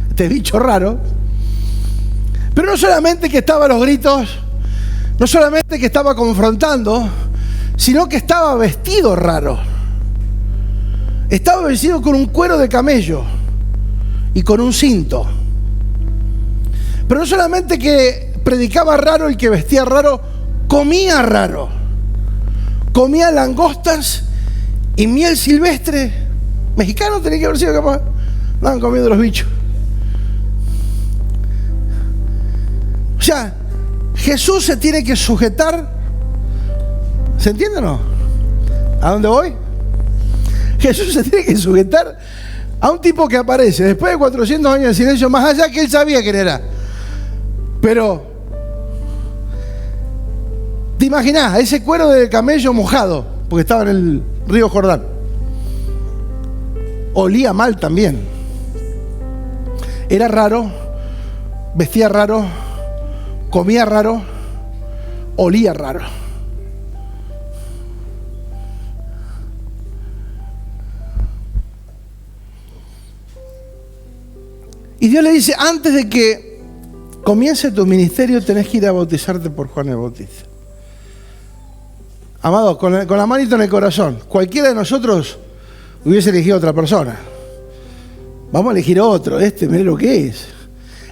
este bicho raro. Pero no solamente que estaba a los gritos, no solamente que estaba confrontando, sino que estaba vestido raro. Estaba vestido con un cuero de camello y con un cinto. Pero no solamente que predicaba raro y que vestía raro, comía raro. Comía langostas y miel silvestre. Mexicano tenía que haber sido capaz. Andaban comiendo los bichos. O sea, Jesús se tiene que sujetar. ¿Se entiende o no? ¿A dónde voy? Jesús se tiene que sujetar a un tipo que aparece después de 400 años de silencio, más allá que él sabía quién era. Pero, ¿te imaginás ese cuero de camello mojado? Porque estaba en el río Jordán. Olía mal también. Era raro, vestía raro, comía raro, olía raro. Y Dios le dice: antes de que comience tu ministerio, tenés que ir a bautizarte por Juan el Bautista. Amado, con la manito en el corazón, cualquiera de nosotros hubiese elegido a otra persona. Vamos a elegir otro. Mire lo que es.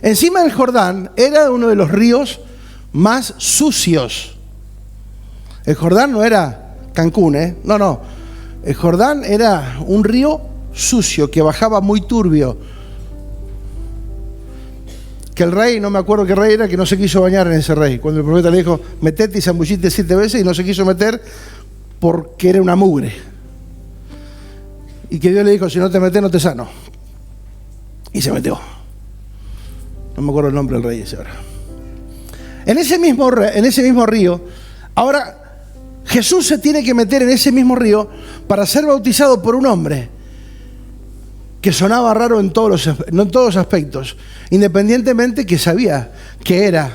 Encima del Jordán era uno de los ríos más sucios. El Jordán no era Cancún, no. El Jordán era un río sucio que bajaba muy turbio, que el rey, no me acuerdo qué rey era, que no se quiso bañar en ese rey. Cuando el profeta le dijo, metete y zambullite 7 veces, y no se quiso meter porque era una mugre. Y que Dios le dijo, si no te metes, no te sano. Y se metió. No me acuerdo el nombre del rey ese ahora. En ese mismo río, ahora Jesús se tiene que meter en ese mismo río para ser bautizado por un hombre que sonaba raro en todos los aspectos, independientemente que sabía que era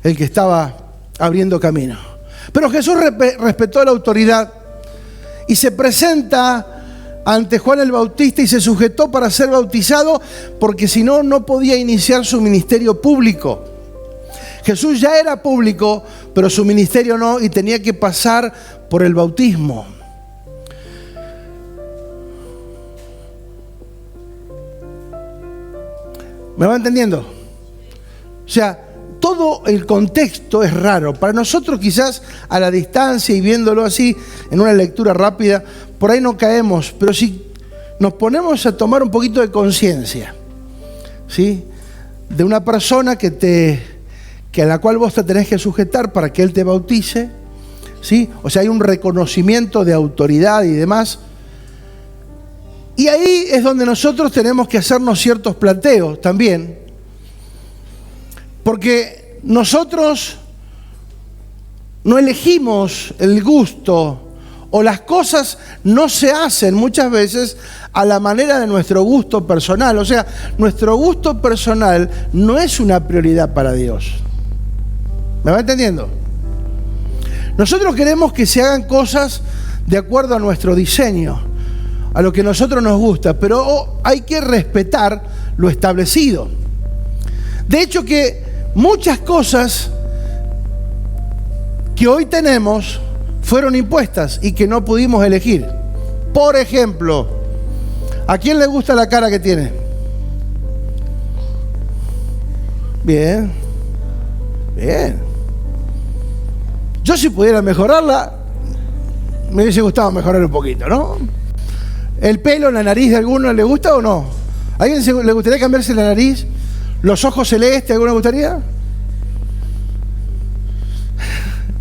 el que estaba abriendo camino. Pero Jesús respetó la autoridad y se presenta ante Juan el Bautista y se sujetó para ser bautizado, porque si no, no podía iniciar su ministerio público. Jesús ya era público, pero su ministerio no, y tenía que pasar por el bautismo. ¿Me va entendiendo? O sea, todo el contexto es raro. Para nosotros quizás a la distancia y viéndolo así, en una lectura rápida, por ahí no caemos. Pero si nos ponemos a tomar un poquito de conciencia, ¿sí?, de una persona que a la cual vos te tenés que sujetar para que Él te bautice, ¿sí? O sea, hay un reconocimiento de autoridad y demás. Y ahí es donde nosotros tenemos que hacernos ciertos planteos también. Porque nosotros no elegimos el gusto, o las cosas no se hacen muchas veces a la manera de nuestro gusto personal. O sea, nuestro gusto personal no es una prioridad para Dios. ¿Me va entendiendo? Nosotros queremos que se hagan cosas de acuerdo a nuestro diseño, a lo que a nosotros nos gusta, pero hay que respetar lo establecido. De hecho, que muchas cosas que hoy tenemos fueron impuestas y que no pudimos elegir. Por ejemplo, ¿a quién le gusta la cara que tiene? Bien, bien. Yo, si pudiera mejorarla, me hubiese gustado mejorar un poquito, ¿no? ¿El pelo, la nariz de alguno le gusta o no? ¿A alguien le gustaría cambiarse la nariz? ¿Los ojos celestes, alguno le gustaría?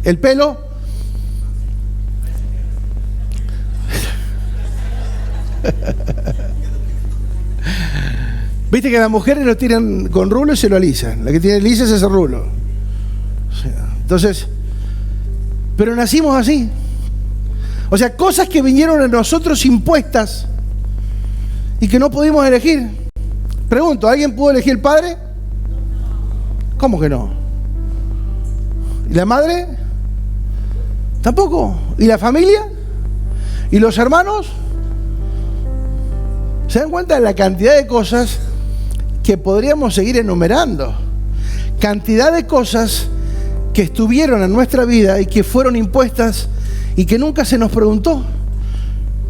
¿El pelo? Viste que las mujeres lo tiran con rulo y se lo alisan. La que tiene lisa es ese rulo. O sea, entonces, pero nacimos así. O sea, cosas que vinieron a nosotros impuestas y que no pudimos elegir. Pregunto, ¿alguien pudo elegir el padre? ¿Cómo que no? ¿Y la madre? Tampoco. ¿Y la familia? ¿Y los hermanos? ¿Se dan cuenta de la cantidad de cosas que podríamos seguir enumerando? Cantidad de cosas que estuvieron en nuestra vida y que fueron impuestas y que nunca se nos preguntó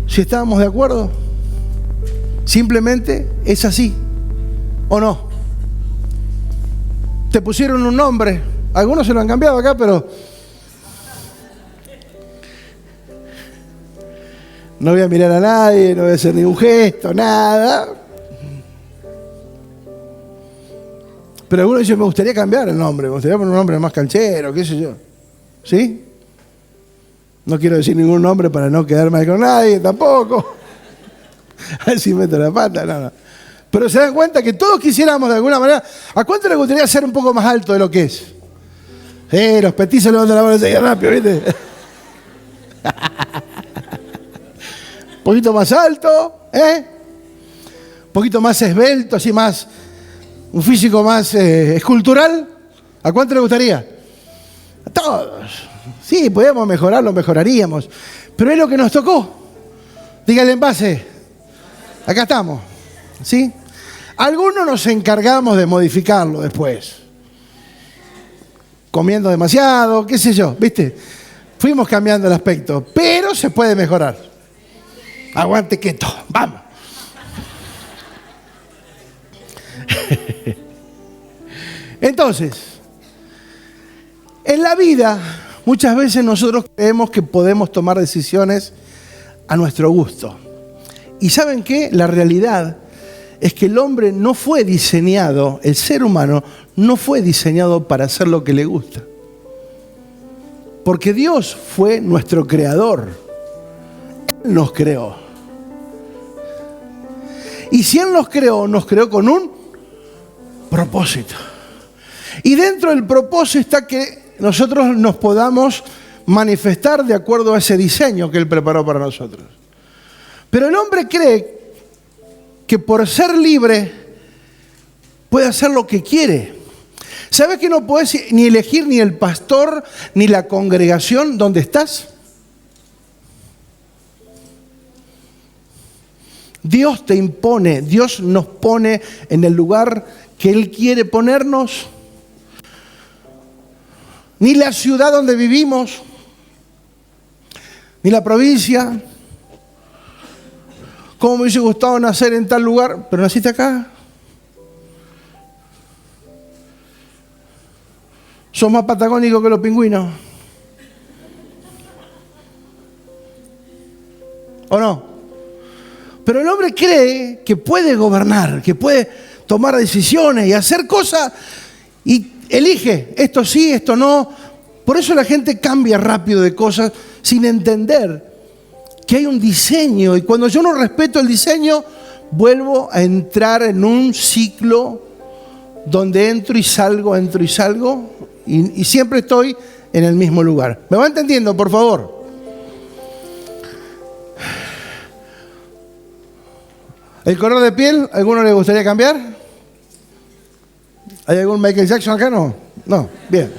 si estábamos de acuerdo. Simplemente es así, ¿o no? Te pusieron un nombre, algunos se lo han cambiado acá, pero no voy a mirar a nadie, no voy a hacer ningún gesto, nada. Pero algunos dicen, me gustaría cambiar el nombre, me gustaría poner un nombre más canchero, qué sé yo. ¿Sí? No quiero decir ningún nombre para no quedar mal con nadie, tampoco. Así meto la pata, no. Pero se dan cuenta que todos quisiéramos de alguna manera. ¿A cuánto les gustaría ser un poco más alto de lo que es? Los petizos levantan la mano y rápido, ¿viste? Un poquito más alto, un poquito más esbelto, así más, un físico más escultural. ¿A cuánto les gustaría? A todos. Sí, podíamos mejorarlo, mejoraríamos. Pero es lo que nos tocó. Díganle en base. Acá estamos. ¿Sí? Algunos nos encargamos de modificarlo después. Comiendo demasiado, qué sé yo, ¿viste? Fuimos cambiando el aspecto, pero se puede mejorar. Aguante quieto, vamos. Entonces, en la vida muchas veces nosotros creemos que podemos tomar decisiones a nuestro gusto. ¿Y saben qué? La realidad es que el hombre no fue diseñado, el ser humano no fue diseñado para hacer lo que le gusta. Porque Dios fue nuestro creador. Él nos creó. Y si Él nos creó con un propósito. Y dentro del propósito está que nosotros nos podamos manifestar de acuerdo a ese diseño que Él preparó para nosotros. Pero el hombre cree que por ser libre puede hacer lo que quiere. ¿Sabes que no puedes ni elegir ni el pastor ni la congregación donde estás? Dios te impone, Dios nos pone en el lugar que Él quiere ponernos. Ni la ciudad donde vivimos, ni la provincia. ¿Cómo me hubiese gustado nacer en tal lugar? Pero naciste acá. Sos más patagónico que los pingüinos. ¿O no? Pero el hombre cree que puede gobernar, que puede tomar decisiones y hacer cosas y elige esto sí, esto no. Por eso la gente cambia rápido de cosas sin entender que hay un diseño. Y cuando yo no respeto el diseño, vuelvo a entrar en un ciclo donde entro y salgo y siempre estoy en el mismo lugar. ¿Me va entendiendo, por favor? ¿El color de piel, a alguno le gustaría cambiar? ¿Hay algún Michael Jackson acá? No. No, bien.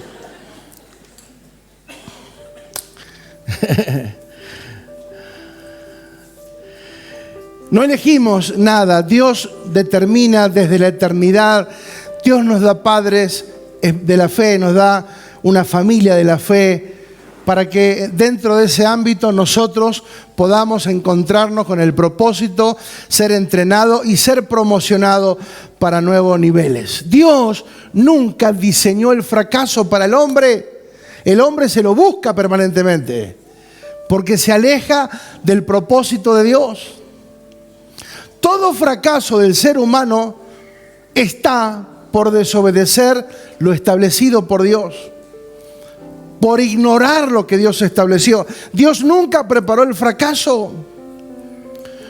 No elegimos nada. Dios determina desde la eternidad. Dios nos da padres de la fe, nos da una familia de la fe, para que dentro de ese ámbito nosotros podamos encontrarnos con el propósito, ser entrenados y ser promocionados para nuevos niveles. Dios nunca diseñó el fracaso para el hombre. El hombre se lo busca permanentemente, porque se aleja del propósito de Dios. Todo fracaso del ser humano está por desobedecer lo establecido por Dios, por ignorar lo que Dios estableció. Dios nunca preparó el fracaso.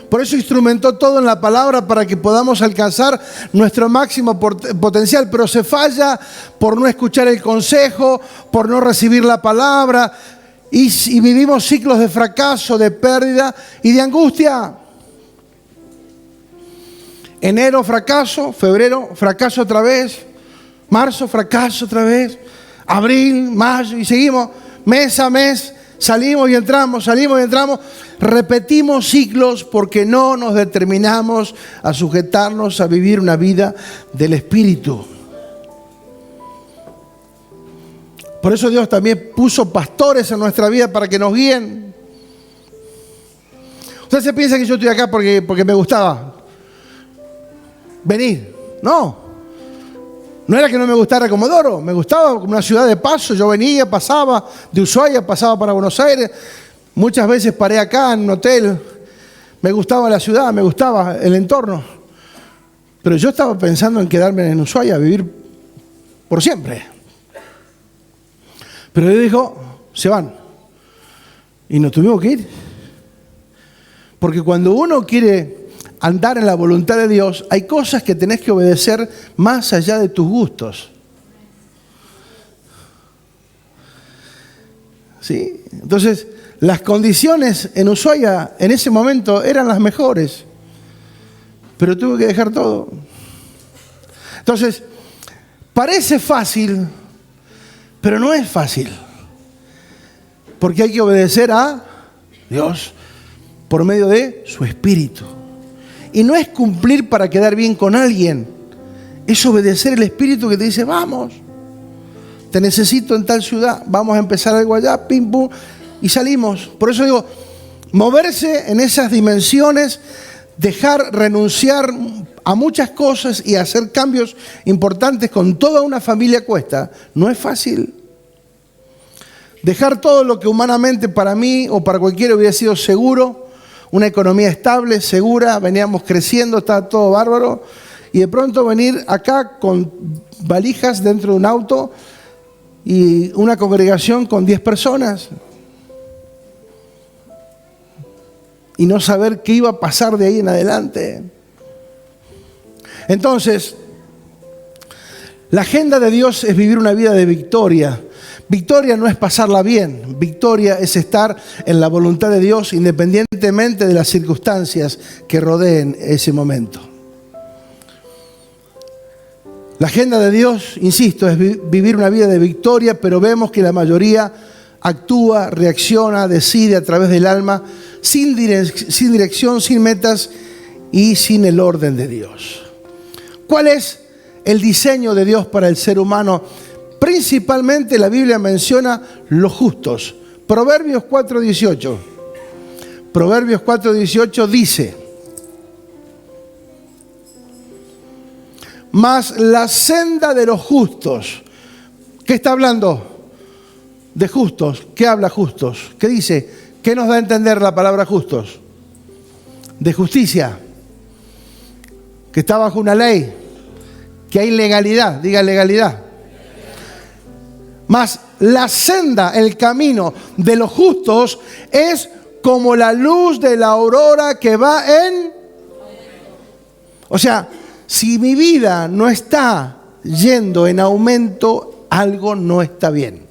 Por eso instrumentó todo en la palabra para que podamos alcanzar nuestro máximo potencial. Pero se falla por no escuchar el consejo, por no recibir la palabra. Y vivimos ciclos de fracaso, de pérdida y de angustia. Enero, fracaso. Febrero, fracaso otra vez. Marzo, fracaso otra vez. Abril, mayo, y seguimos mes a mes. Salimos y entramos, repetimos ciclos porque no nos determinamos a sujetarnos a vivir una vida del Espíritu. Por eso Dios también puso pastores en nuestra vida para que nos guíen. Usted se piensa que yo estoy acá porque me gustaba venir. No era que no me gustara Comodoro, me gustaba como una ciudad de paso. Yo venía, pasaba de Ushuaia, pasaba para Buenos Aires. Muchas veces paré acá en un hotel. Me gustaba la ciudad, me gustaba el entorno. Pero yo estaba pensando en quedarme en Ushuaia, a vivir por siempre. Pero Dios dijo, se van. Y nos tuvimos que ir. Porque cuando uno quiere andar en la voluntad de Dios, hay cosas que tenés que obedecer más allá de tus gustos. ¿Sí? Entonces, las condiciones en Ushuaia en ese momento eran las mejores, pero tuve que dejar todo. Entonces, parece fácil, pero no es fácil, porque hay que obedecer a Dios por medio de su Espíritu. Y no es cumplir para quedar bien con alguien. Es obedecer el Espíritu que te dice, vamos, te necesito en tal ciudad, vamos a empezar algo allá, pim, pum, y salimos. Por eso digo, moverse en esas dimensiones, renunciar a muchas cosas y hacer cambios importantes con toda una familia cuesta. No es fácil. Dejar todo lo que humanamente para mí o para cualquiera hubiera sido seguro, una economía estable, segura, veníamos creciendo, estaba todo bárbaro, y de pronto venir acá con valijas dentro de un auto y una congregación con 10 personas y no saber qué iba a pasar de ahí en adelante. Entonces, la agenda de Dios es vivir una vida de victoria. Victoria no es pasarla bien, victoria es estar en la voluntad de Dios independientemente de las circunstancias que rodeen ese momento. La agenda de Dios, insisto, es vivir una vida de victoria, pero vemos que la mayoría actúa, reacciona, decide a través del alma, sin dirección, sin metas y sin el orden de Dios. ¿Cuál es el diseño de Dios para el ser humano? Principalmente la Biblia menciona los justos. Proverbios 4:18. Proverbios 4:18 dice: mas la senda de los justos. ¿Qué está hablando? De justos. ¿Qué habla justos? ¿Qué dice? ¿Qué nos da a entender la palabra justos? De justicia. Que está bajo una ley. Que hay legalidad. Diga legalidad. Mas la senda, el camino de los justos es como la luz de la aurora que va en... O sea, si mi vida no está yendo en aumento, algo no está bien.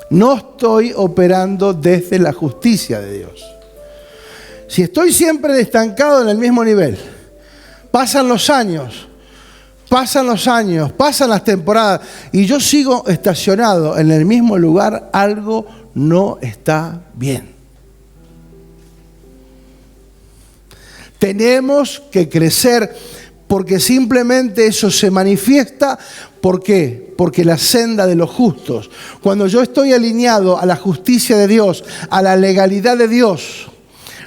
No estoy operando desde la justicia de Dios. Si estoy siempre estancado en el mismo nivel, pasan los años, pasan las temporadas y yo sigo estacionado en el mismo lugar, algo no está bien. Tenemos que crecer porque simplemente eso se manifiesta. ¿Por qué? Porque la senda de los justos, cuando yo estoy alineado a la justicia de Dios, a la legalidad de Dios,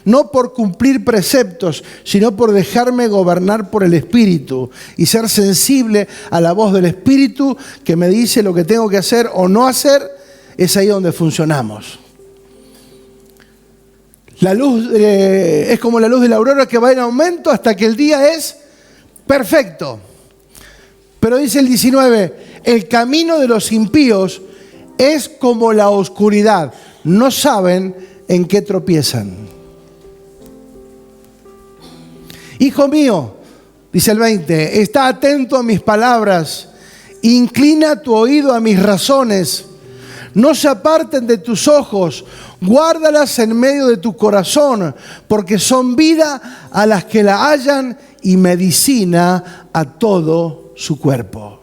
no por cumplir preceptos, sino por dejarme gobernar por el Espíritu y ser sensible a la voz del Espíritu que me dice lo que tengo que hacer o no hacer, es ahí donde funcionamos. La luz es como la luz de la aurora que va en aumento hasta que el día es perfecto. Pero dice el 19, el camino de los impíos es como la oscuridad. No saben en qué tropiezan. Hijo mío, dice el 20, está atento a mis palabras, inclina tu oído a mis razones. No se aparten de tus ojos, guárdalas en medio de tu corazón, porque son vida a las que la hallan y medicina a todo su cuerpo.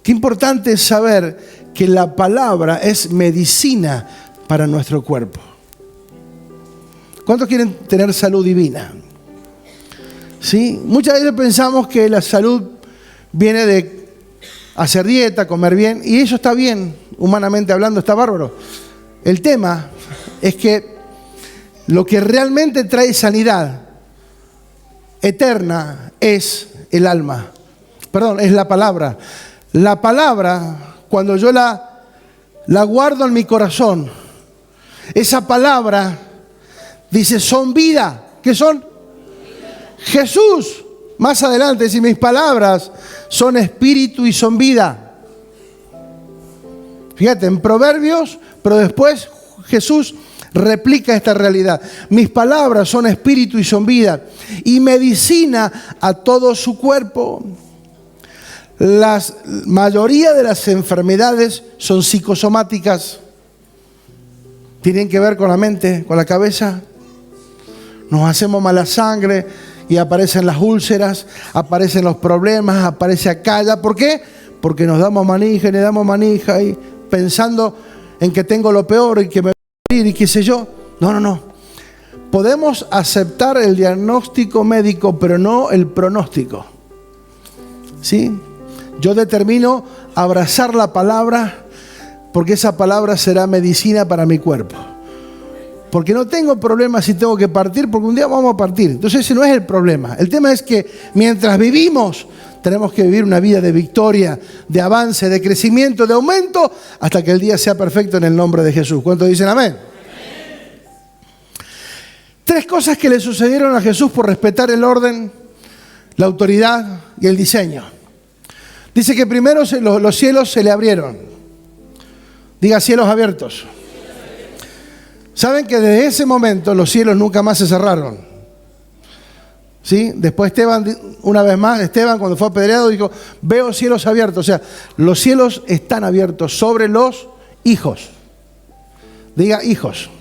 Qué importante es saber que la palabra es medicina para nuestro cuerpo. ¿Cuántos quieren tener salud divina? ¿Sí? Muchas veces pensamos que la salud viene de hacer dieta, comer bien, y eso está bien, humanamente hablando está bárbaro. El tema es que lo que realmente trae sanidad eterna es el alma. Perdón, es la palabra. La palabra, cuando yo la guardo en mi corazón, esa palabra dice, son vida. ¿Qué son? Jesús, más adelante, dice, mis palabras son espíritu y son vida. Fíjate, en Proverbios, pero después Jesús replica esta realidad. Mis palabras son espíritu y son vida, y medicina a todo su cuerpo. La mayoría de las enfermedades son psicosomáticas. Tienen que ver con la mente, con la cabeza. Nos hacemos mala sangre y aparecen las úlceras, aparecen los problemas, aparece acá. ¿Por qué? Porque nos damos manija y le damos manija y pensando en que tengo lo peor y que me voy a morir y qué sé yo. No. Podemos aceptar el diagnóstico médico, pero no el pronóstico. ¿Sí? Yo determino abrazar la palabra porque esa palabra será medicina para mi cuerpo. Porque no tengo problema si tengo que partir, porque un día vamos a partir. Entonces ese no es el problema. El tema es que mientras vivimos, tenemos que vivir una vida de victoria, de avance, de crecimiento, de aumento, hasta que el día sea perfecto en el nombre de Jesús. ¿Cuántos dicen amén? 3 cosas que le sucedieron a Jesús por respetar el orden, la autoridad y el diseño. Dice que primero los cielos se le abrieron. Diga, cielos abiertos. ¿Saben que desde ese momento los cielos nunca más se cerraron? ¿Sí? Después Esteban, una vez más, Esteban cuando fue apedreado dijo, veo cielos abiertos. O sea, los cielos están abiertos sobre los hijos. Diga, hijos.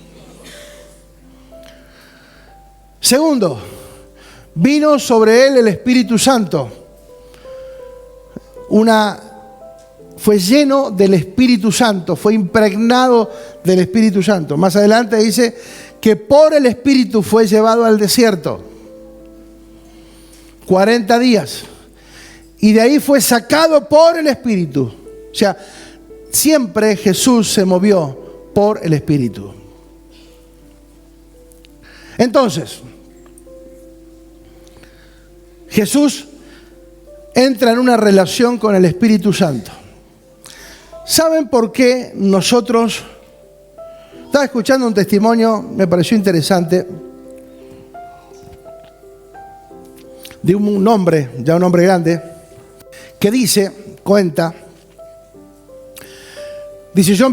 Segundo, vino sobre él el Espíritu Santo. Fue lleno del Espíritu Santo, fue impregnado del Espíritu Santo. Más adelante dice que por el Espíritu fue llevado al desierto. 40 días. Y de ahí fue sacado por el Espíritu. O sea, siempre Jesús se movió por el Espíritu. Entonces, Jesús entra en una relación con el Espíritu Santo. ¿Saben por qué nosotros? Estaba escuchando un testimonio, me pareció interesante, de un hombre, ya un hombre grande, que cuenta, yo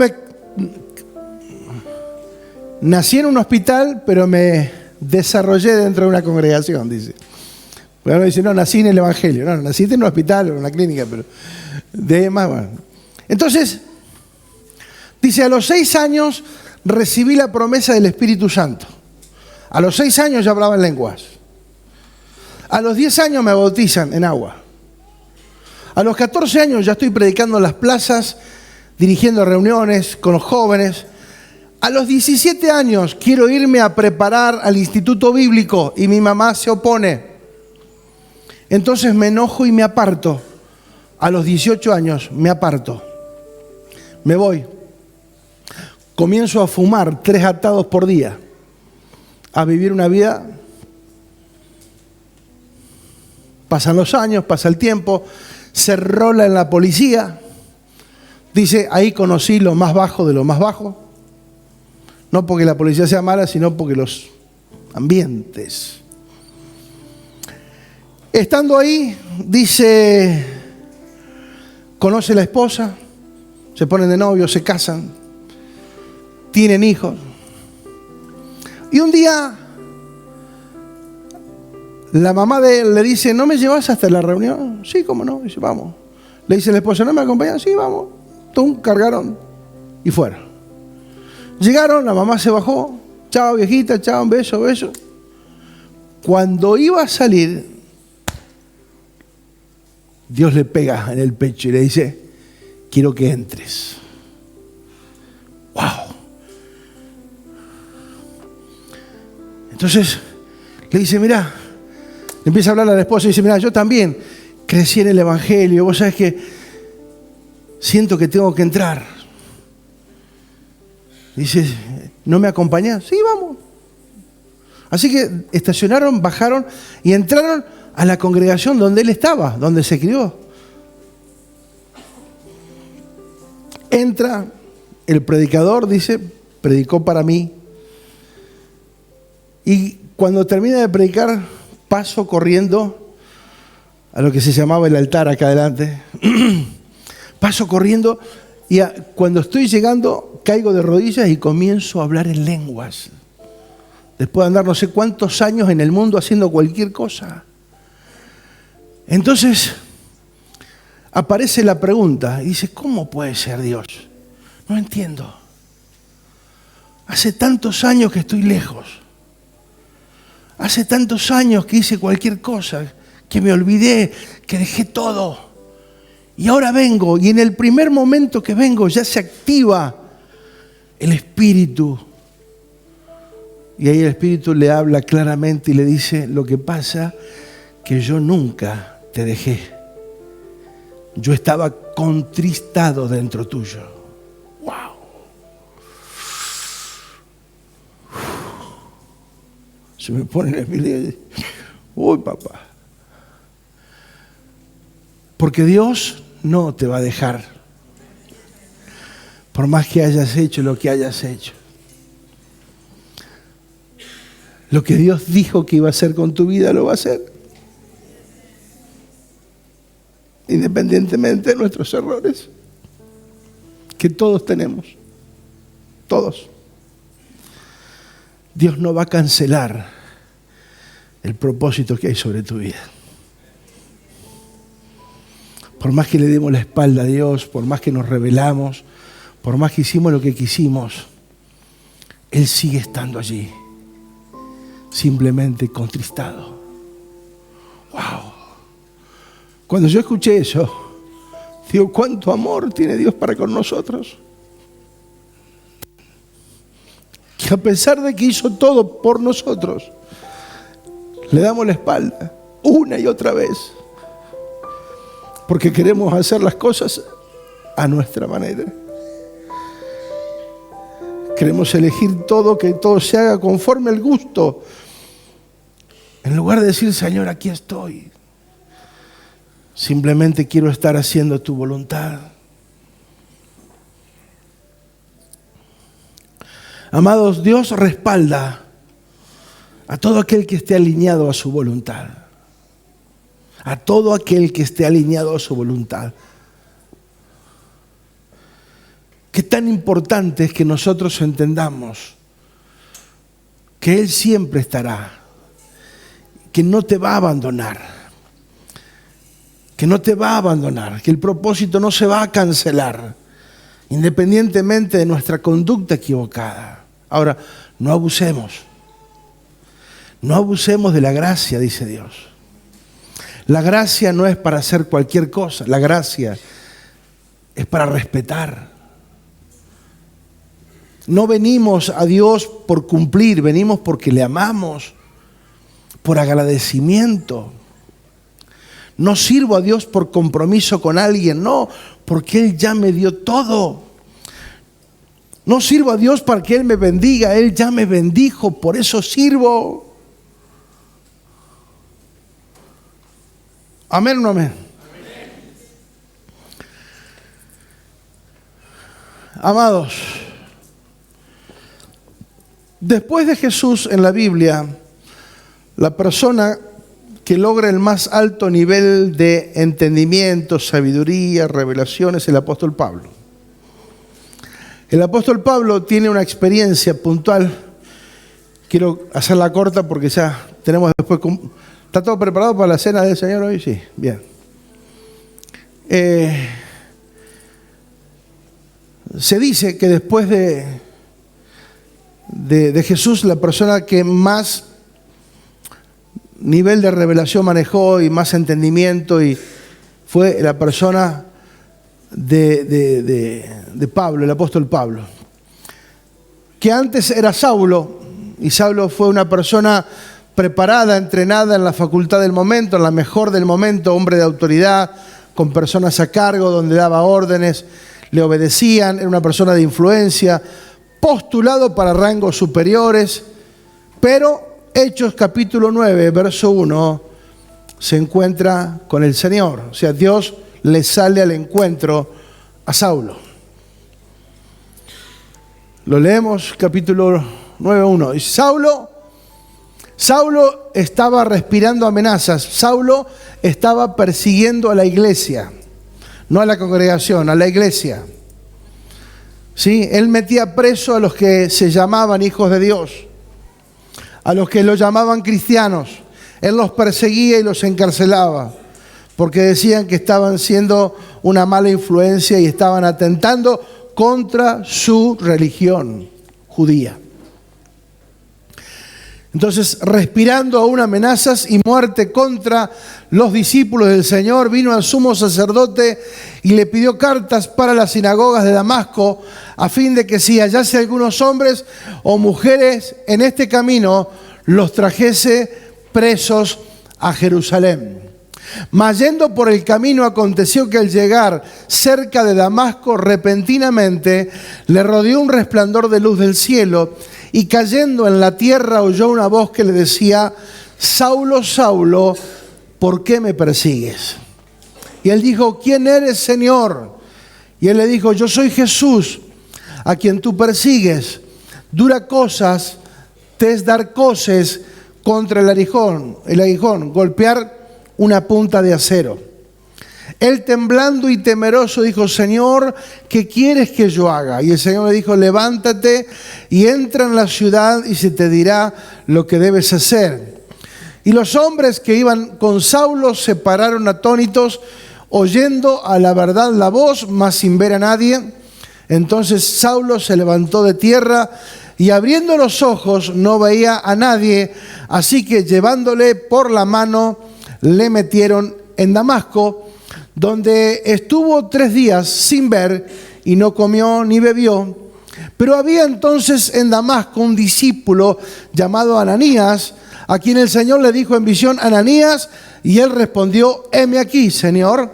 nací en un hospital, pero me desarrollé dentro de una congregación, dice. Pero uno dice, no, nací en el Evangelio. No, nací en un hospital o en una clínica, pero de más, bueno. Entonces, dice, a los 6 años recibí la promesa del Espíritu Santo. A los 6 años ya hablaba en lenguas. A los 10 años me bautizan en agua. A los 14 años ya estoy predicando en las plazas, dirigiendo reuniones con los jóvenes. A los 17 años quiero irme a preparar al instituto bíblico y mi mamá se opone. Entonces me enojo y me aparto. A los 18 años me aparto. Me voy. Comienzo a fumar 3 atados por día. A vivir una vida. Pasan los años, pasa el tiempo. Se rola en la policía. Dice, ahí conocí lo más bajo de lo más bajo. No porque la policía sea mala, sino porque los ambientes. Estando ahí, dice, conoce a la esposa, se ponen de novios, se casan, tienen hijos. Y un día, la mamá de él le dice, ¿no me llevas hasta la reunión? Sí, cómo no, dice, vamos. Le dice la esposa, ¿no me acompañan? Sí, vamos. Tum, cargaron y fueron. Llegaron, la mamá se bajó, chao viejita, chao, un beso, beso. Cuando iba a salir, Dios le pega en el pecho y le dice, quiero que entres. ¡Wow! Entonces le dice, mirá, le empieza a hablar a la esposa y dice, mirá, yo también crecí en el Evangelio, vos sabés que siento que tengo que entrar. Dice, ¿no me acompañás? Sí, vamos. Así que estacionaron, bajaron y entraron a la congregación donde él estaba, donde se crió. Entra el predicador, dice, predicó para mí. Y cuando termina de predicar, paso corriendo a lo que se llamaba el altar acá adelante. Paso corriendo y cuando estoy llegando, caigo de rodillas y comienzo a hablar en lenguas. Después de andar no sé cuántos años en el mundo haciendo cualquier cosa. Entonces aparece la pregunta y dice, ¿cómo puede ser Dios? No entiendo. Hace tantos años que estoy lejos. Hace tantos años que hice cualquier cosa, que me olvidé, que dejé todo. Y ahora vengo, y en el primer momento que vengo ya se activa el Espíritu. Y ahí el Espíritu le habla claramente y le dice, lo que pasa que yo nunca te dejé. Yo estaba contristado dentro tuyo. ¡Wow! Se me pone la piel y dice, uy, papá. Porque Dios no te va a dejar. Por más que hayas hecho lo que hayas hecho. Lo que Dios dijo que iba a hacer con tu vida, lo va a hacer. Independientemente de nuestros errores, que todos tenemos. Todos. Dios no va a cancelar el propósito que hay sobre tu vida. Por más que le demos la espalda a Dios, por más que nos rebelamos, por más que hicimos lo que quisimos, Él sigue estando allí, simplemente contristado. ¡Wow! Cuando yo escuché eso, digo, ¿cuánto amor tiene Dios para con nosotros? Que a pesar de que hizo todo por nosotros, le damos la espalda una y otra vez, porque queremos hacer las cosas a nuestra manera. Queremos elegir todo, que todo se haga conforme al gusto, en lugar de decir, Señor, aquí estoy. Simplemente quiero estar haciendo tu voluntad. Amados, Dios respalda a todo aquel que esté alineado a su voluntad. A todo aquel que esté alineado a su voluntad. Qué tan importante es que nosotros entendamos que Él siempre estará, que no te va a abandonar. Que no te va a abandonar, que el propósito no se va a cancelar, independientemente de nuestra conducta equivocada. Ahora, no abusemos. No abusemos de la gracia, dice Dios. La gracia no es para hacer cualquier cosa, la gracia es para respetar. No venimos a Dios por cumplir, venimos porque le amamos, por agradecimiento. No sirvo a Dios por compromiso con alguien, no, porque Él ya me dio todo. No sirvo a Dios para que Él me bendiga, Él ya me bendijo, por eso sirvo. ¿Amén o no amén? Amados, después de Jesús en la Biblia, la persona que logra el más alto nivel de entendimiento, sabiduría, revelación es el apóstol Pablo. El apóstol Pablo tiene una experiencia puntual. Quiero hacerla corta porque ya tenemos después... ¿Está todo preparado para la cena del Señor hoy? Sí, bien. Se dice que después de Jesús, la persona que más nivel de revelación manejó y más entendimiento y fue la persona de Pablo, el apóstol Pablo, que antes era Saulo, y Saulo fue una persona preparada, entrenada en la facultad del momento, en la mejor del momento, hombre de autoridad, con personas a cargo, donde daba órdenes, le obedecían, era una persona de influencia, postulado para rangos superiores, pero Hechos capítulo 9, verso 1, se encuentra con el Señor. O sea, Dios le sale al encuentro a Saulo. Lo leemos, capítulo 9, 1. Y Saulo estaba respirando amenazas. Saulo estaba persiguiendo a la iglesia. No a la congregación, a la iglesia. ¿Sí? Él metía preso a los que se llamaban hijos de Dios, a los que los llamaban cristianos. Él los perseguía y los encarcelaba, porque decían que estaban siendo una mala influencia y estaban atentando contra su religión judía. Entonces, respirando aún amenazas y muerte contra los discípulos del Señor, vino al sumo sacerdote y le pidió cartas para las sinagogas de Damasco, a fin de que si hallase algunos hombres o mujeres en este camino, los trajese presos a Jerusalén. Mas yendo por el camino, aconteció que al llegar cerca de Damasco, repentinamente le rodeó un resplandor de luz del cielo, y cayendo en la tierra oyó una voz que le decía: Saulo, Saulo, ¿por qué me persigues? Y él dijo: ¿quién eres, Señor? Y él le dijo: yo soy Jesús, a quien tú persigues. Duras cosas te es dar coces contra el aguijón, golpear una punta de acero. Él temblando y temeroso dijo: Señor, ¿qué quieres que yo haga? Y el Señor le dijo: levántate y entra en la ciudad y se te dirá lo que debes hacer. Y los hombres que iban con Saulo se pararon atónitos, oyendo a la verdad la voz, mas sin ver a nadie. Entonces Saulo se levantó de tierra y abriendo los ojos no veía a nadie, así que llevándole por la mano le metieron en Damasco, donde estuvo 3 días sin ver y no comió ni bebió. Pero había entonces en Damasco un discípulo llamado Ananías, a quien el Señor le dijo en visión: Ananías, y él respondió: heme aquí, Señor.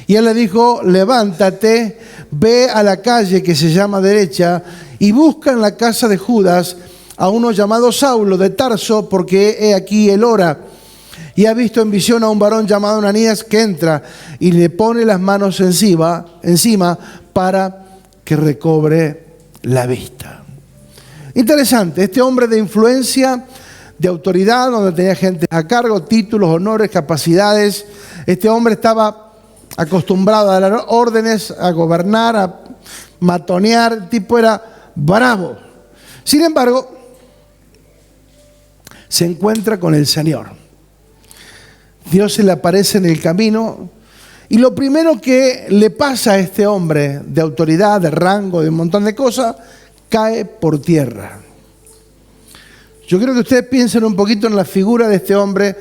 Y él le dijo: levántate, ve a la calle que se llama Derecha y busca en la casa de Judas a uno llamado Saulo de Tarso, porque he aquí él ora. Y ha visto en visión a un varón llamado Ananías que entra y le pone las manos encima para que recobre la vista. Interesante, este hombre de influencia, de autoridad, donde tenía gente a cargo, títulos, honores, capacidades. Este hombre estaba acostumbrado a dar órdenes, a gobernar, a matonear. El tipo era bravo. Sin embargo, se encuentra con el Señor. Dios se le aparece en el camino y lo primero que le pasa a este hombre de autoridad, de rango, de un montón de cosas, cae por tierra. Yo quiero que ustedes piensen un poquito en la figura de este hombre,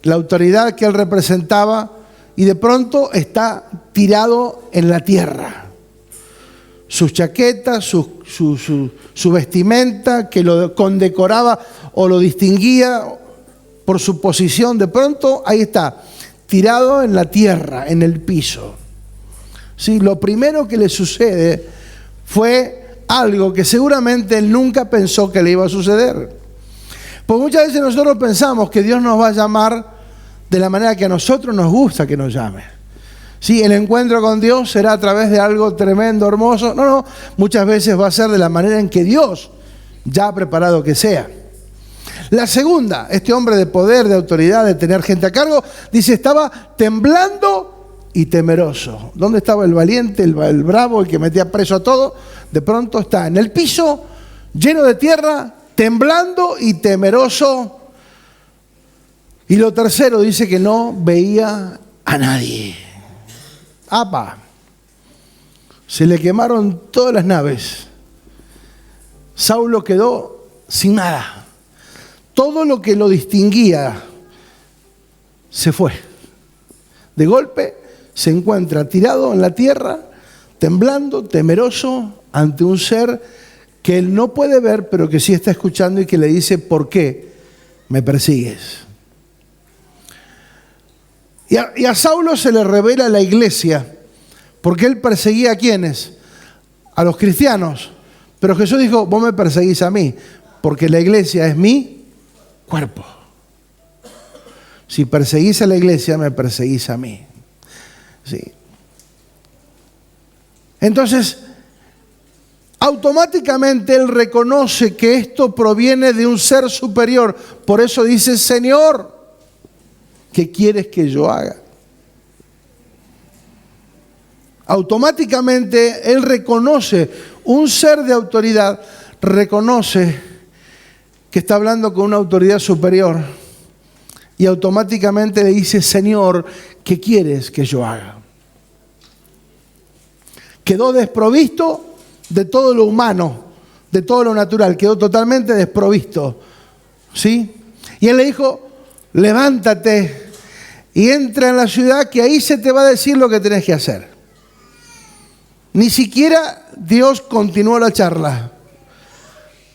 la autoridad que él representaba, y de pronto está tirado en la tierra. Sus chaquetas, su vestimenta que lo condecoraba o lo distinguía por su posición, de pronto ahí está, tirado en la tierra, en el piso. Sí, lo primero que le sucede fue algo que seguramente él nunca pensó que le iba a suceder. Porque muchas veces nosotros pensamos que Dios nos va a llamar de la manera que a nosotros nos gusta que nos llame. Sí, el encuentro con Dios será a través de algo tremendo, hermoso. No, muchas veces va a ser de la manera en que Dios ya ha preparado que sea. La segunda, este hombre de poder, de autoridad, de tener gente a cargo, dice: estaba temblando y temeroso. ¿Dónde estaba el valiente, el bravo, el que metía preso a todo? De pronto está en el piso, lleno de tierra, temblando y temeroso. Y lo tercero, dice que no veía a nadie. ¡Apa! Se le quemaron todas las naves. Saulo quedó sin nada. Todo lo que lo distinguía se fue. De golpe se encuentra tirado en la tierra, temblando, temeroso, ante un ser que él no puede ver, pero que sí está escuchando y que le dice: ¿por qué me persigues? Y a Saulo se le revela la iglesia, porque él perseguía ¿a quiénes? A los cristianos. Pero Jesús dijo: vos me perseguís a mí, porque la iglesia es mi cuerpo. Si perseguís a la iglesia, me perseguís a mí. Sí. Entonces, automáticamente él reconoce que esto proviene de un ser superior. Por eso dice: Señor, ¿qué quieres que yo haga? Automáticamente él reconoce, un ser de autoridad reconoce que está hablando con una autoridad superior y automáticamente le dice: Señor, ¿qué quieres que yo haga? Quedó desprovisto de todo lo humano, de todo lo natural, quedó totalmente desprovisto, ¿sí? Y él le dijo: levántate y entra en la ciudad, que ahí se te va a decir lo que tenés que hacer. Ni siquiera Dios continuó la charla.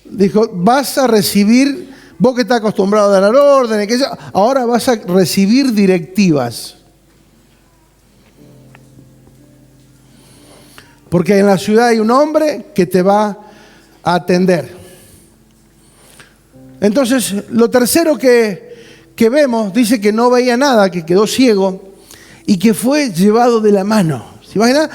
Dijo: vas a recibir, vos que estás acostumbrado a dar órdenes, ahora vas a recibir directivas. Porque en la ciudad hay un hombre que te va a atender. Entonces, lo tercero que vemos, dice que no veía nada, que quedó ciego y que fue llevado de la mano. ¿Se imaginan?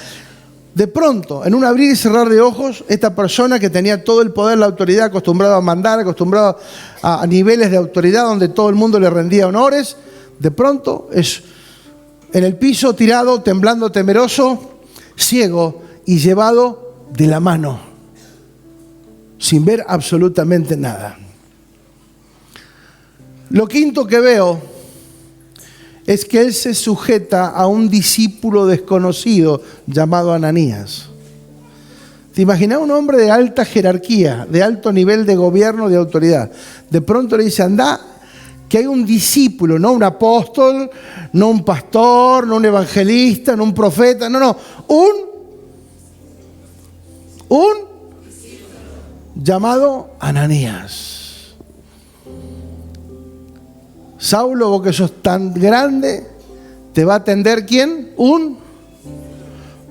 de pronto, en un abrir y cerrar de ojos, esta persona que tenía todo el poder, la autoridad, acostumbrado a mandar, acostumbrado a niveles de autoridad donde todo el mundo le rendía honores, de pronto es en el piso, tirado, temblando, temeroso, ciego y llevado de la mano, sin ver absolutamente nada. Lo quinto que veo es que él se sujeta a un discípulo desconocido llamado Ananías. ¿Te imaginas un hombre de alta jerarquía, de alto nivel de gobierno, de autoridad? De pronto le dice, anda, que hay un discípulo, no un apóstol, no un pastor, no un evangelista, no un profeta, no, un llamado Ananías. Saulo, vos que sos tan grande, ¿te va a atender quién?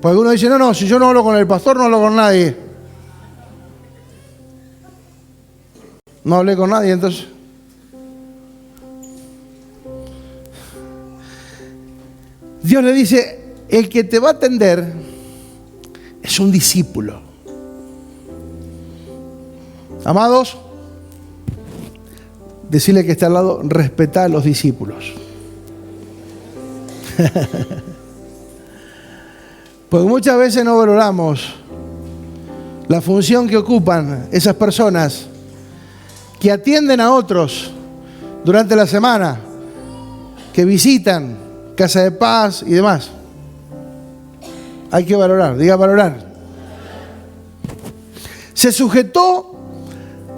Porque uno dice, no, si yo no hablo con el pastor, no hablo con nadie. No hablé con nadie, entonces. Dios le dice, el que te va a atender es un discípulo. Amados, decirle que está al lado, respetá a los discípulos. Porque muchas veces no valoramos la función que ocupan esas personas que atienden a otros durante la semana, que visitan Casa de Paz y demás. Hay que valorar, diga valorar. Se sujetó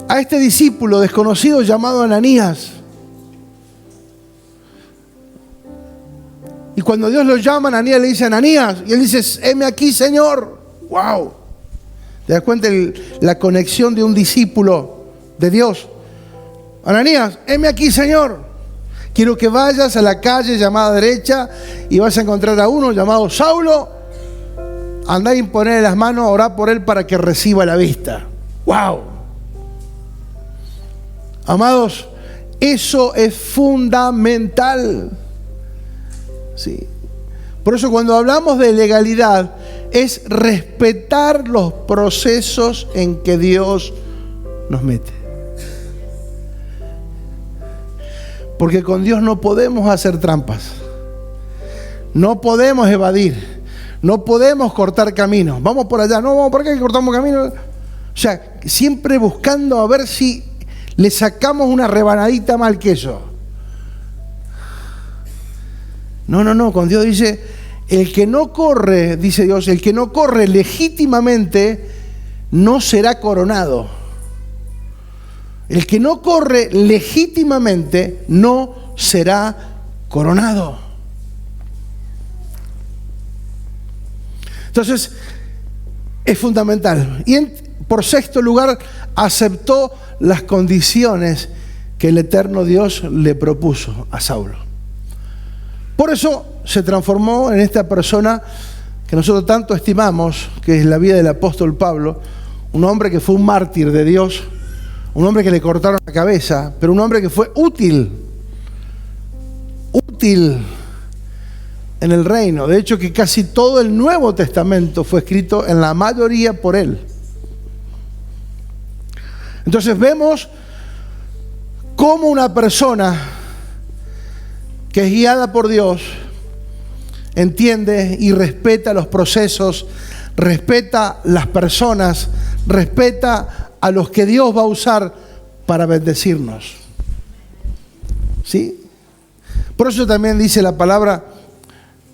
a este discípulo desconocido llamado Ananías. Y cuando Dios lo llama, Ananías le dice, Ananías, y él dice, heme aquí, Señor. ¡Wow! ¿Te das cuenta la conexión de un discípulo de Dios? Ananías, heme aquí, Señor. Quiero que vayas a la calle llamada derecha y vas a encontrar a uno llamado Saulo. Andá a imponerle las manos, a orar por él para que reciba la vista. ¡Wow! Amados, eso es fundamental. Sí. Por eso cuando hablamos de legalidad es respetar los procesos en que Dios nos mete. Porque con Dios no podemos hacer trampas. No podemos evadir. No podemos cortar caminos. Vamos por allá. No, vamos por acá y cortamos camino. O sea, siempre buscando a ver si le sacamos una rebanadita mal queso. No. Con Dios dice, el que no corre, dice Dios, el que no corre legítimamente no será coronado. El que no corre legítimamente no será coronado. Entonces, es fundamental. Y por sexto lugar, aceptó las condiciones que el eterno Dios le propuso a Saulo. Por eso se transformó en esta persona que nosotros tanto estimamos, que es la vida del apóstol Pablo, un hombre que fue un mártir de Dios, un hombre que le cortaron la cabeza, pero un hombre que fue útil en el reino. De hecho, que casi todo el Nuevo Testamento fue escrito en la mayoría por él. Entonces vemos cómo una persona que es guiada por Dios entiende y respeta los procesos, respeta las personas, respeta a los que Dios va a usar para bendecirnos. ¿Sí? Por eso también dice la palabra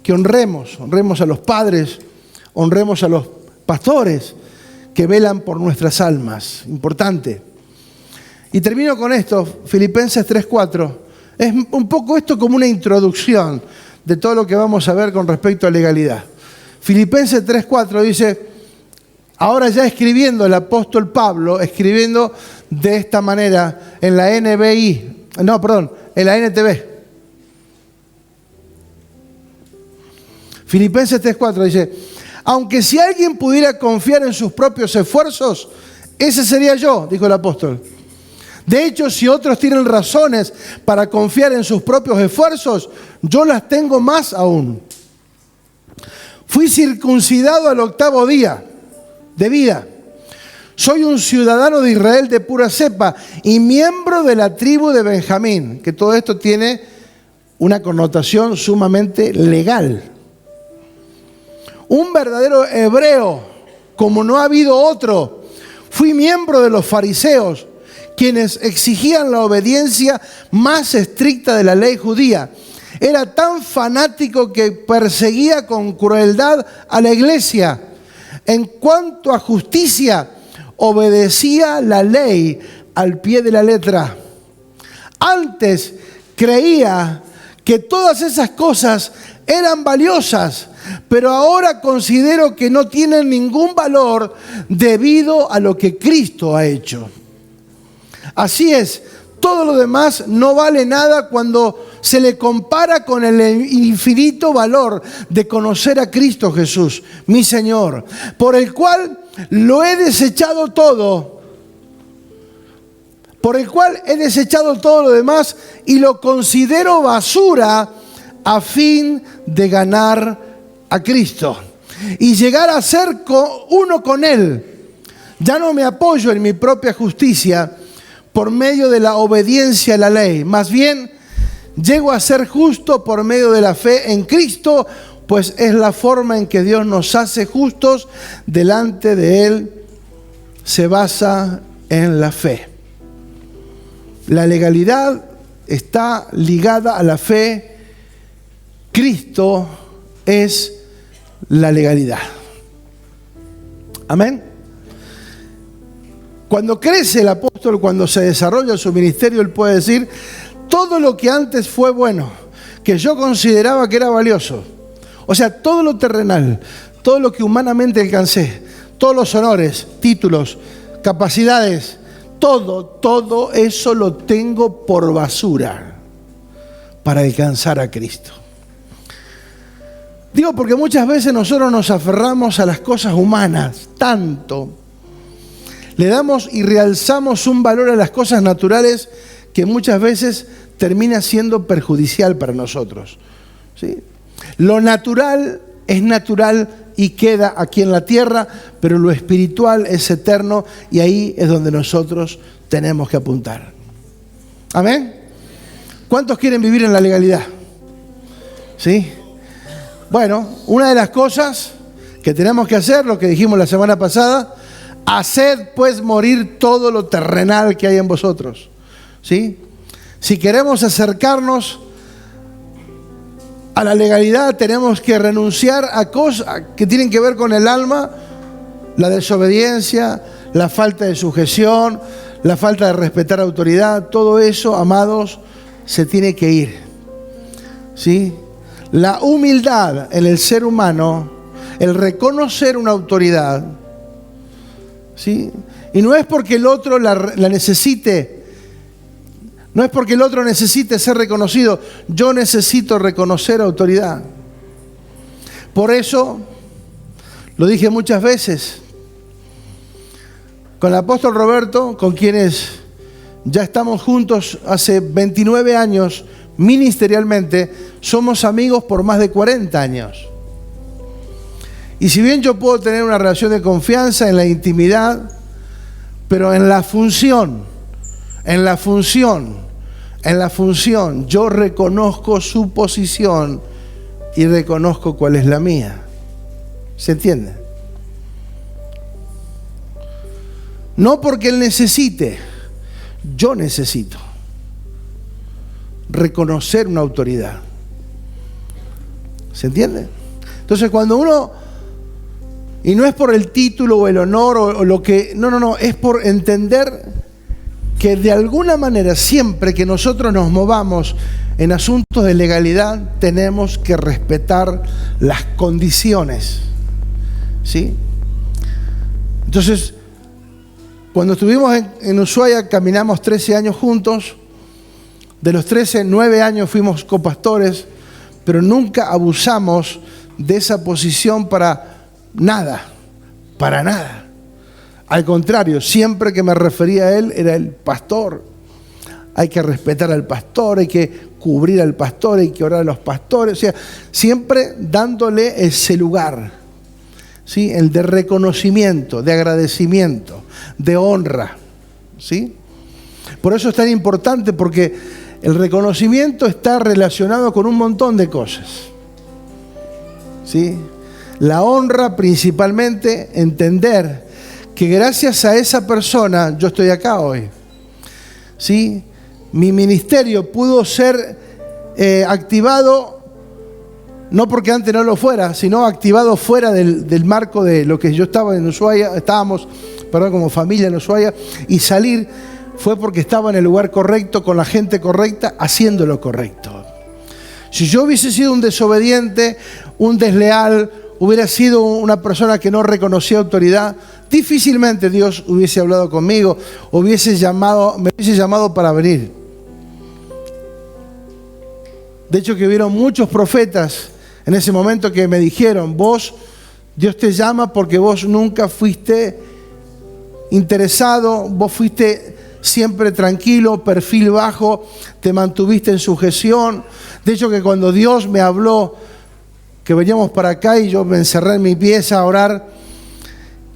que honremos a los padres, honremos a los pastores que velan por nuestras almas. Importante. Y termino con esto, Filipenses 3:4. Es un poco esto como una introducción de todo lo que vamos a ver con respecto a legalidad. Filipenses 3:4 dice, ahora ya escribiendo el apóstol Pablo, escribiendo de esta manera en la en la NTV. Filipenses 3:4 dice, aunque si alguien pudiera confiar en sus propios esfuerzos, ese sería yo, dijo el apóstol. De hecho, si otros tienen razones para confiar en sus propios esfuerzos, yo las tengo más aún. Fui circuncidado al 8º día de vida. Soy un ciudadano de Israel de pura cepa y miembro de la tribu de Benjamín, que todo esto tiene una connotación sumamente legal. Un verdadero hebreo, como no ha habido otro. Fui miembro de los fariseos, quienes exigían la obediencia más estricta de la ley judía. Era tan fanático que perseguía con crueldad a la iglesia. En cuanto a justicia, obedecía la ley al pie de la letra. Antes creía que todas esas cosas eran valiosas, pero ahora considero que no tienen ningún valor debido a lo que Cristo ha hecho. Así es, todo lo demás no vale nada cuando se le compara con el infinito valor de conocer a Cristo Jesús, mi Señor, por el cual lo he desechado todo, por el cual he desechado todo lo demás y lo considero basura a fin de ganar a Cristo y llegar a ser uno con Él. Ya no me apoyo en mi propia justicia por medio de la obediencia a la ley, más bien llego a ser justo por medio de la fe en Cristo, pues es la forma en que Dios nos hace justos delante de Él, se basa en la fe. La legalidad está ligada a la fe. Cristo es la legalidad. Amén. Cuando crece el apóstol, cuando se desarrolla su ministerio, él puede decir: todo lo que antes fue bueno, que yo consideraba que era valioso, o sea, todo lo terrenal, todo lo que humanamente alcancé, todos los honores, títulos, capacidades, todo eso lo tengo por basura para alcanzar a Cristo. Digo porque muchas veces nosotros nos aferramos a las cosas humanas, tanto. Le damos y realzamos un valor a las cosas naturales que muchas veces termina siendo perjudicial para nosotros, ¿sí? Lo natural es natural y queda aquí en la tierra, pero lo espiritual es eterno y ahí es donde nosotros tenemos que apuntar. ¿Amén? ¿Cuántos quieren vivir en la legalidad? ¿Sí? Bueno, una de las cosas que tenemos que hacer, lo que dijimos la semana pasada: haced pues morir todo lo terrenal que hay en vosotros. ¿Sí? Si queremos acercarnos a la legalidad, tenemos que renunciar a cosas que tienen que ver con el alma, la desobediencia, la falta de sujeción, la falta de respetar autoridad. Todo eso, amados, se tiene que ir. ¿Sí? La humildad en el ser humano, el reconocer una autoridad, ¿sí? Y no es porque el otro la necesite, no es porque el otro necesite ser reconocido. Yo necesito reconocer autoridad. Por eso, lo dije muchas veces, con el apóstol Roberto, con quienes ya estamos juntos hace 29 años ministerialmente, somos amigos por más de 40 años. Y si bien yo puedo tener una relación de confianza en la intimidad, pero en la función, yo reconozco su posición y reconozco cuál es la mía. ¿Se entiende? No porque él necesite, yo necesito reconocer una autoridad. ¿Se entiende? Entonces cuando uno, y no es por el título o el honor o lo que, no, es por entender que de alguna manera siempre que nosotros nos movamos en asuntos de legalidad tenemos que respetar las condiciones, ¿sí? Entonces, cuando estuvimos en Ushuaia caminamos 13 años juntos. De los 13, 9 años fuimos copastores, pero nunca abusamos de esa posición para nada. Al contrario, siempre que me refería a él era el pastor. Hay que respetar al pastor, hay que cubrir al pastor, hay que orar a los pastores, o sea, siempre dándole ese lugar, ¿sí? El de reconocimiento, de agradecimiento, de honra, ¿sí? Por eso es tan importante, porque el reconocimiento está relacionado con un montón de cosas, ¿sí? La honra, principalmente, entender que gracias a esa persona yo estoy acá hoy, ¿sí? Mi ministerio pudo ser activado, no porque antes no lo fuera, sino activado fuera del marco de lo que yo estaba en Ushuaia, estábamos como familia en Ushuaia, y salir fue porque estaba en el lugar correcto, con la gente correcta, haciendo lo correcto. Si yo hubiese sido un desobediente, un desleal, hubiera sido una persona que no reconocía autoridad, difícilmente Dios hubiese hablado conmigo, me hubiese llamado para venir. De hecho, que hubieron muchos profetas en ese momento que me dijeron: Dios te llama porque vos nunca fuiste interesado, vos fuiste siempre tranquilo, perfil bajo, te mantuviste en sujeción. De hecho, que cuando Dios me habló que veníamos para acá y yo me encerré en mi pieza a orar,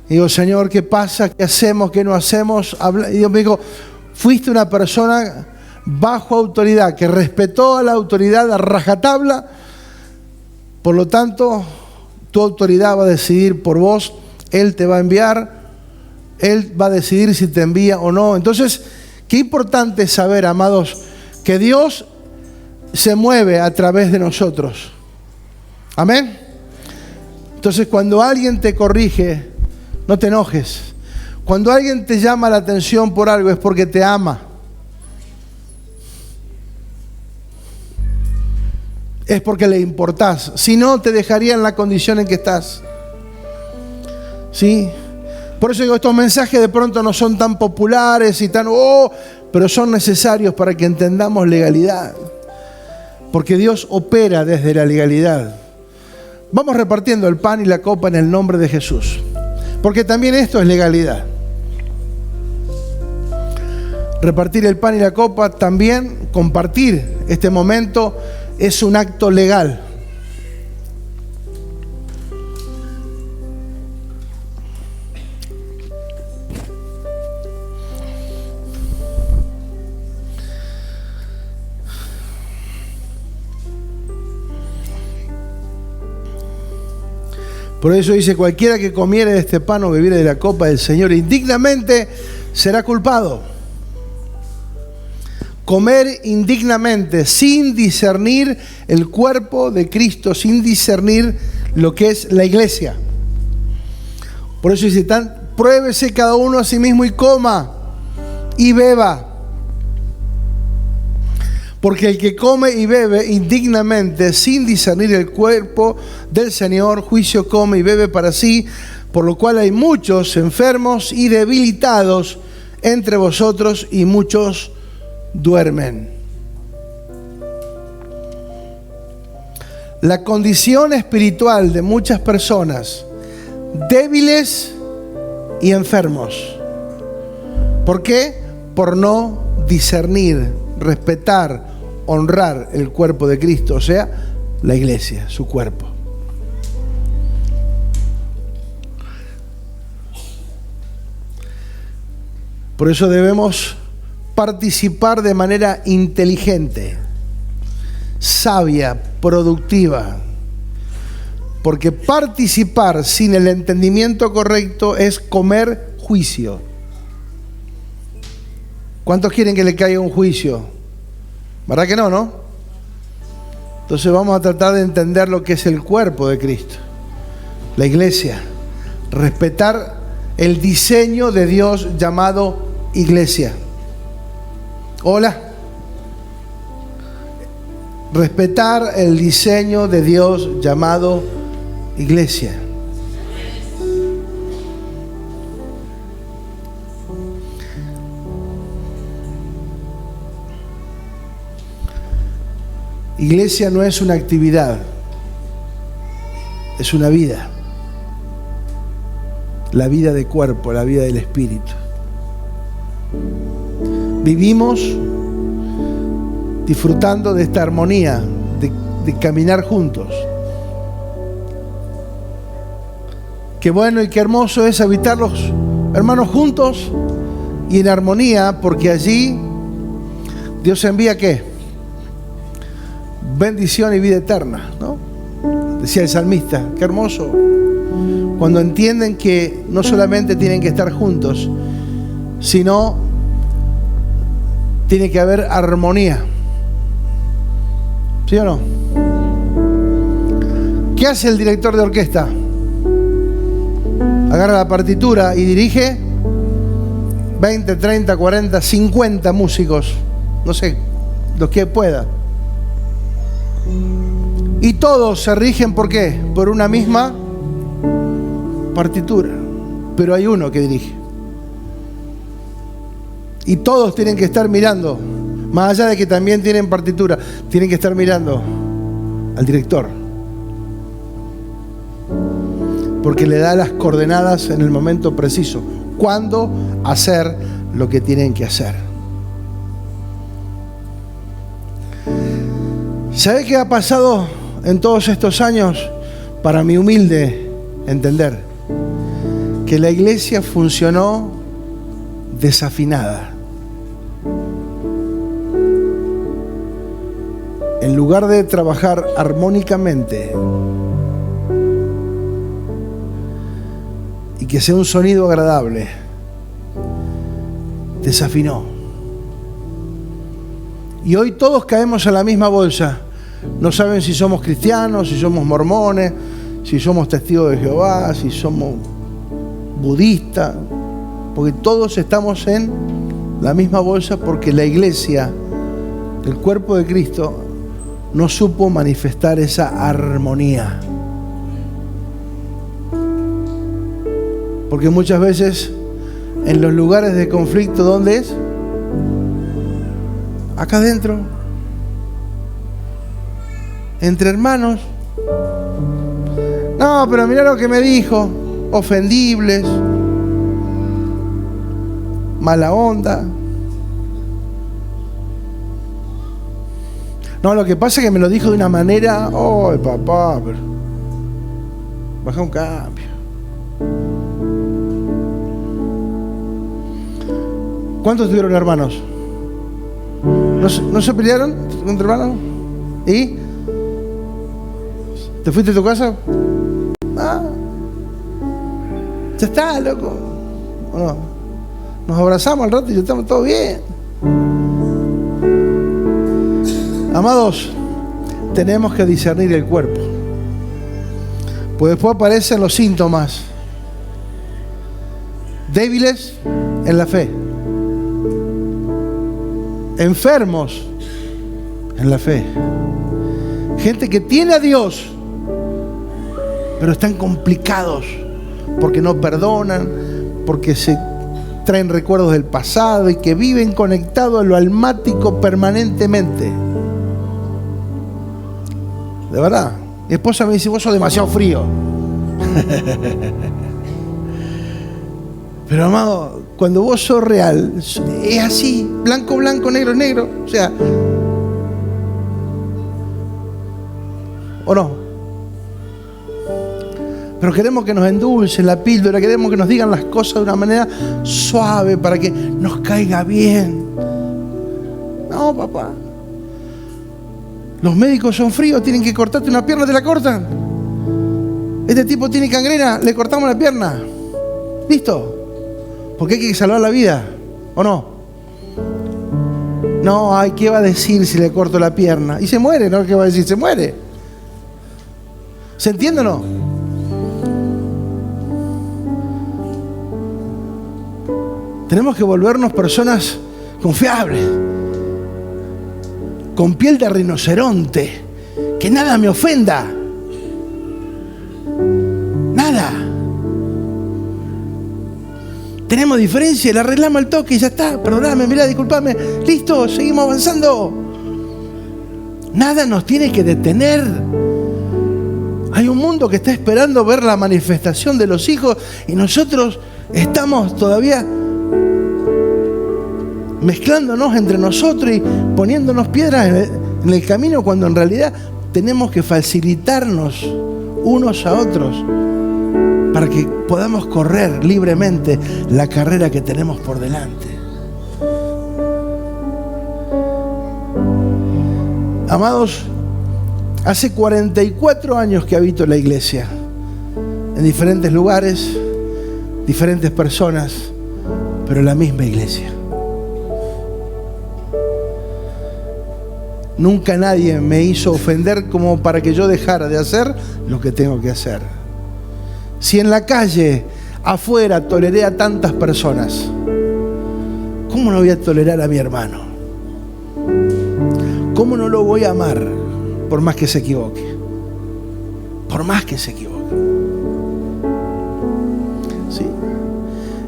y digo: Señor, ¿qué pasa? ¿Qué hacemos? ¿Qué no hacemos? Y Dios me dijo: fuiste una persona bajo autoridad, que respetó a la autoridad a rajatabla, por lo tanto, tu autoridad va a decidir por vos, Él te va a enviar, Él va a decidir si te envía o no. Entonces, qué importante es saber, amados, que Dios se mueve a través de nosotros. Amén. Entonces, cuando alguien te corrige, no te enojes. Cuando alguien te llama la atención por algo, es porque te ama. Es porque le importás. Si no, te dejaría en la condición en que estás. ¿Sí? Por eso digo, estos mensajes de pronto no son tan populares y tan... pero son necesarios para que entendamos legalidad. Porque Dios opera desde la legalidad. Vamos repartiendo el pan y la copa en el nombre de Jesús. Porque también esto es legalidad. Repartir el pan y la copa, también compartir este momento, es un acto legal. Por eso dice: cualquiera que comiere de este pan o bebiere de la copa del Señor indignamente será culpado. Comer indignamente, sin discernir el cuerpo de Cristo, sin discernir lo que es la iglesia. Por eso dice: pruébese cada uno a sí mismo y coma y beba. Porque el que come y bebe indignamente, sin discernir el cuerpo del Señor, juicio come y bebe para sí, por lo cual hay muchos enfermos y debilitados entre vosotros, y muchos duermen. La condición espiritual de muchas personas débiles y enfermos. ¿Por qué? Por no discernir, respetar, honrar el cuerpo de Cristo, o sea, la iglesia, su cuerpo. Por eso debemos participar de manera inteligente, sabia, productiva. Porque participar sin el entendimiento correcto es comer juicio. ¿Cuántos quieren que le caiga un juicio? ¿Verdad que no, no? Entonces vamos a tratar de entender lo que es el cuerpo de Cristo, la iglesia. Respetar el diseño de Dios llamado iglesia. Hola. Respetar el diseño de Dios llamado iglesia. Iglesia no es una actividad, es una vida. La vida de cuerpo, la vida del espíritu. Vivimos disfrutando de esta armonía, de caminar juntos. Qué bueno y qué hermoso es habitar los hermanos juntos y en armonía, porque allí Dios envía ¿qué? Bendición y vida eterna, ¿no? Decía el salmista, qué hermoso. Cuando entienden que no solamente tienen que estar juntos, sino tiene que haber armonía. ¿Sí o no? ¿Qué hace el director de orquesta? Agarra la partitura y dirige 20, 30, 40, 50 músicos, no sé, los que pueda. Y todos se rigen, ¿por qué? Por una misma partitura. Pero hay uno que dirige. Y todos tienen que estar mirando, más allá de que también tienen partitura, tienen que estar mirando al director. Porque le da las coordenadas en el momento preciso. Cuándo hacer lo que tienen que hacer. ¿Sabe qué ha pasado en todos estos años? Para mi humilde entender, que la iglesia funcionó desafinada. En lugar de trabajar armónicamente y que sea un sonido agradable, desafinó. Y hoy todos caemos en la misma bolsa. No saben si somos cristianos, si somos mormones, si somos testigos de Jehová, si somos budistas, porque todos estamos en la misma bolsa, porque la iglesia, el cuerpo de Cristo, no supo manifestar esa armonía. Porque muchas veces en los lugares de conflicto, ¿dónde es? Acá adentro, entre hermanos. No, pero mirá lo que me dijo. Ofendibles, mala onda. No, lo que pasa es que me lo dijo de una manera. Oh, papá, pero baja un cambio. ¿Cuántos tuvieron hermanos? ¿No se pelearon entre hermanos? ¿Y? ¿Te fuiste a tu casa? Ah, ya está, loco. Bueno, nos abrazamos al rato y ya estamos todos bien. Amados, tenemos que discernir el cuerpo. Pues después aparecen los síntomas. Débiles en la fe. Enfermos en la fe. Gente que tiene a Dios, pero están complicados porque no perdonan, porque se traen recuerdos del pasado y que viven conectados a lo almático permanentemente. De verdad. Mi esposa me dice, vos sos demasiado frío. Pero amado, cuando vos sos real, es así, blanco, blanco, negro, negro. O sea, ¿o no? Pero queremos que nos endulcen la píldora, queremos que nos digan las cosas de una manera suave para que nos caiga bien. No, papá. Los médicos son fríos, tienen que cortarte una pierna, te la cortan. Este tipo tiene gangrena, le cortamos la pierna. Listo. Porque hay que salvar la vida, ¿o no? No, ay, ¿qué va a decir si le corto la pierna? Y se muere, ¿no? ¿Qué va a decir? Se muere. ¿Se entiende o no? Tenemos que volvernos personas confiables, con piel de rinoceronte, que nada me ofenda. Nada. Tenemos diferencia, la arreglamos al toque y ya está. Perdóname, mirá, disculpame. Listo, seguimos avanzando. Nada nos tiene que detener. Hay un mundo que está esperando ver la manifestación de los hijos y nosotros estamos todavía mezclándonos entre nosotros y poniéndonos piedras en el camino, cuando en realidad tenemos que facilitarnos unos a otros para que podamos correr libremente la carrera que tenemos por delante. Amados, hace 44 años que habito en la iglesia, en diferentes lugares, diferentes personas, pero en la misma iglesia. Nunca nadie me hizo ofender como para que yo dejara de hacer lo que tengo que hacer. Si en la calle, afuera, toleré a tantas personas, ¿cómo no voy a tolerar a mi hermano? ¿Cómo no lo voy a amar por más que se equivoque? Por más que se equivoque. ¿Sí?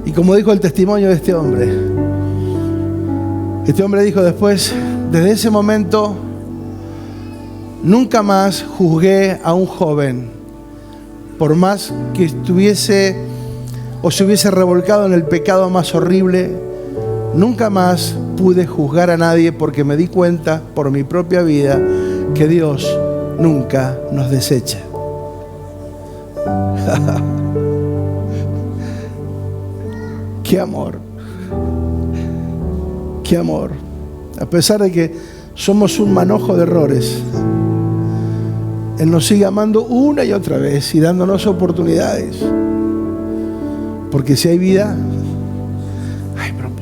Y como dijo el testimonio de este hombre dijo después: desde ese momento nunca más juzgué a un joven, por más que estuviese o se hubiese revolcado en el pecado más horrible. Nunca más pude juzgar a nadie, porque me di cuenta por mi propia vida que Dios nunca nos desecha. ¡Qué amor! ¡Qué amor! A pesar de que somos un manojo de errores, Él nos sigue amando una y otra vez y dándonos oportunidades. Porque si hay vida, hay propósito.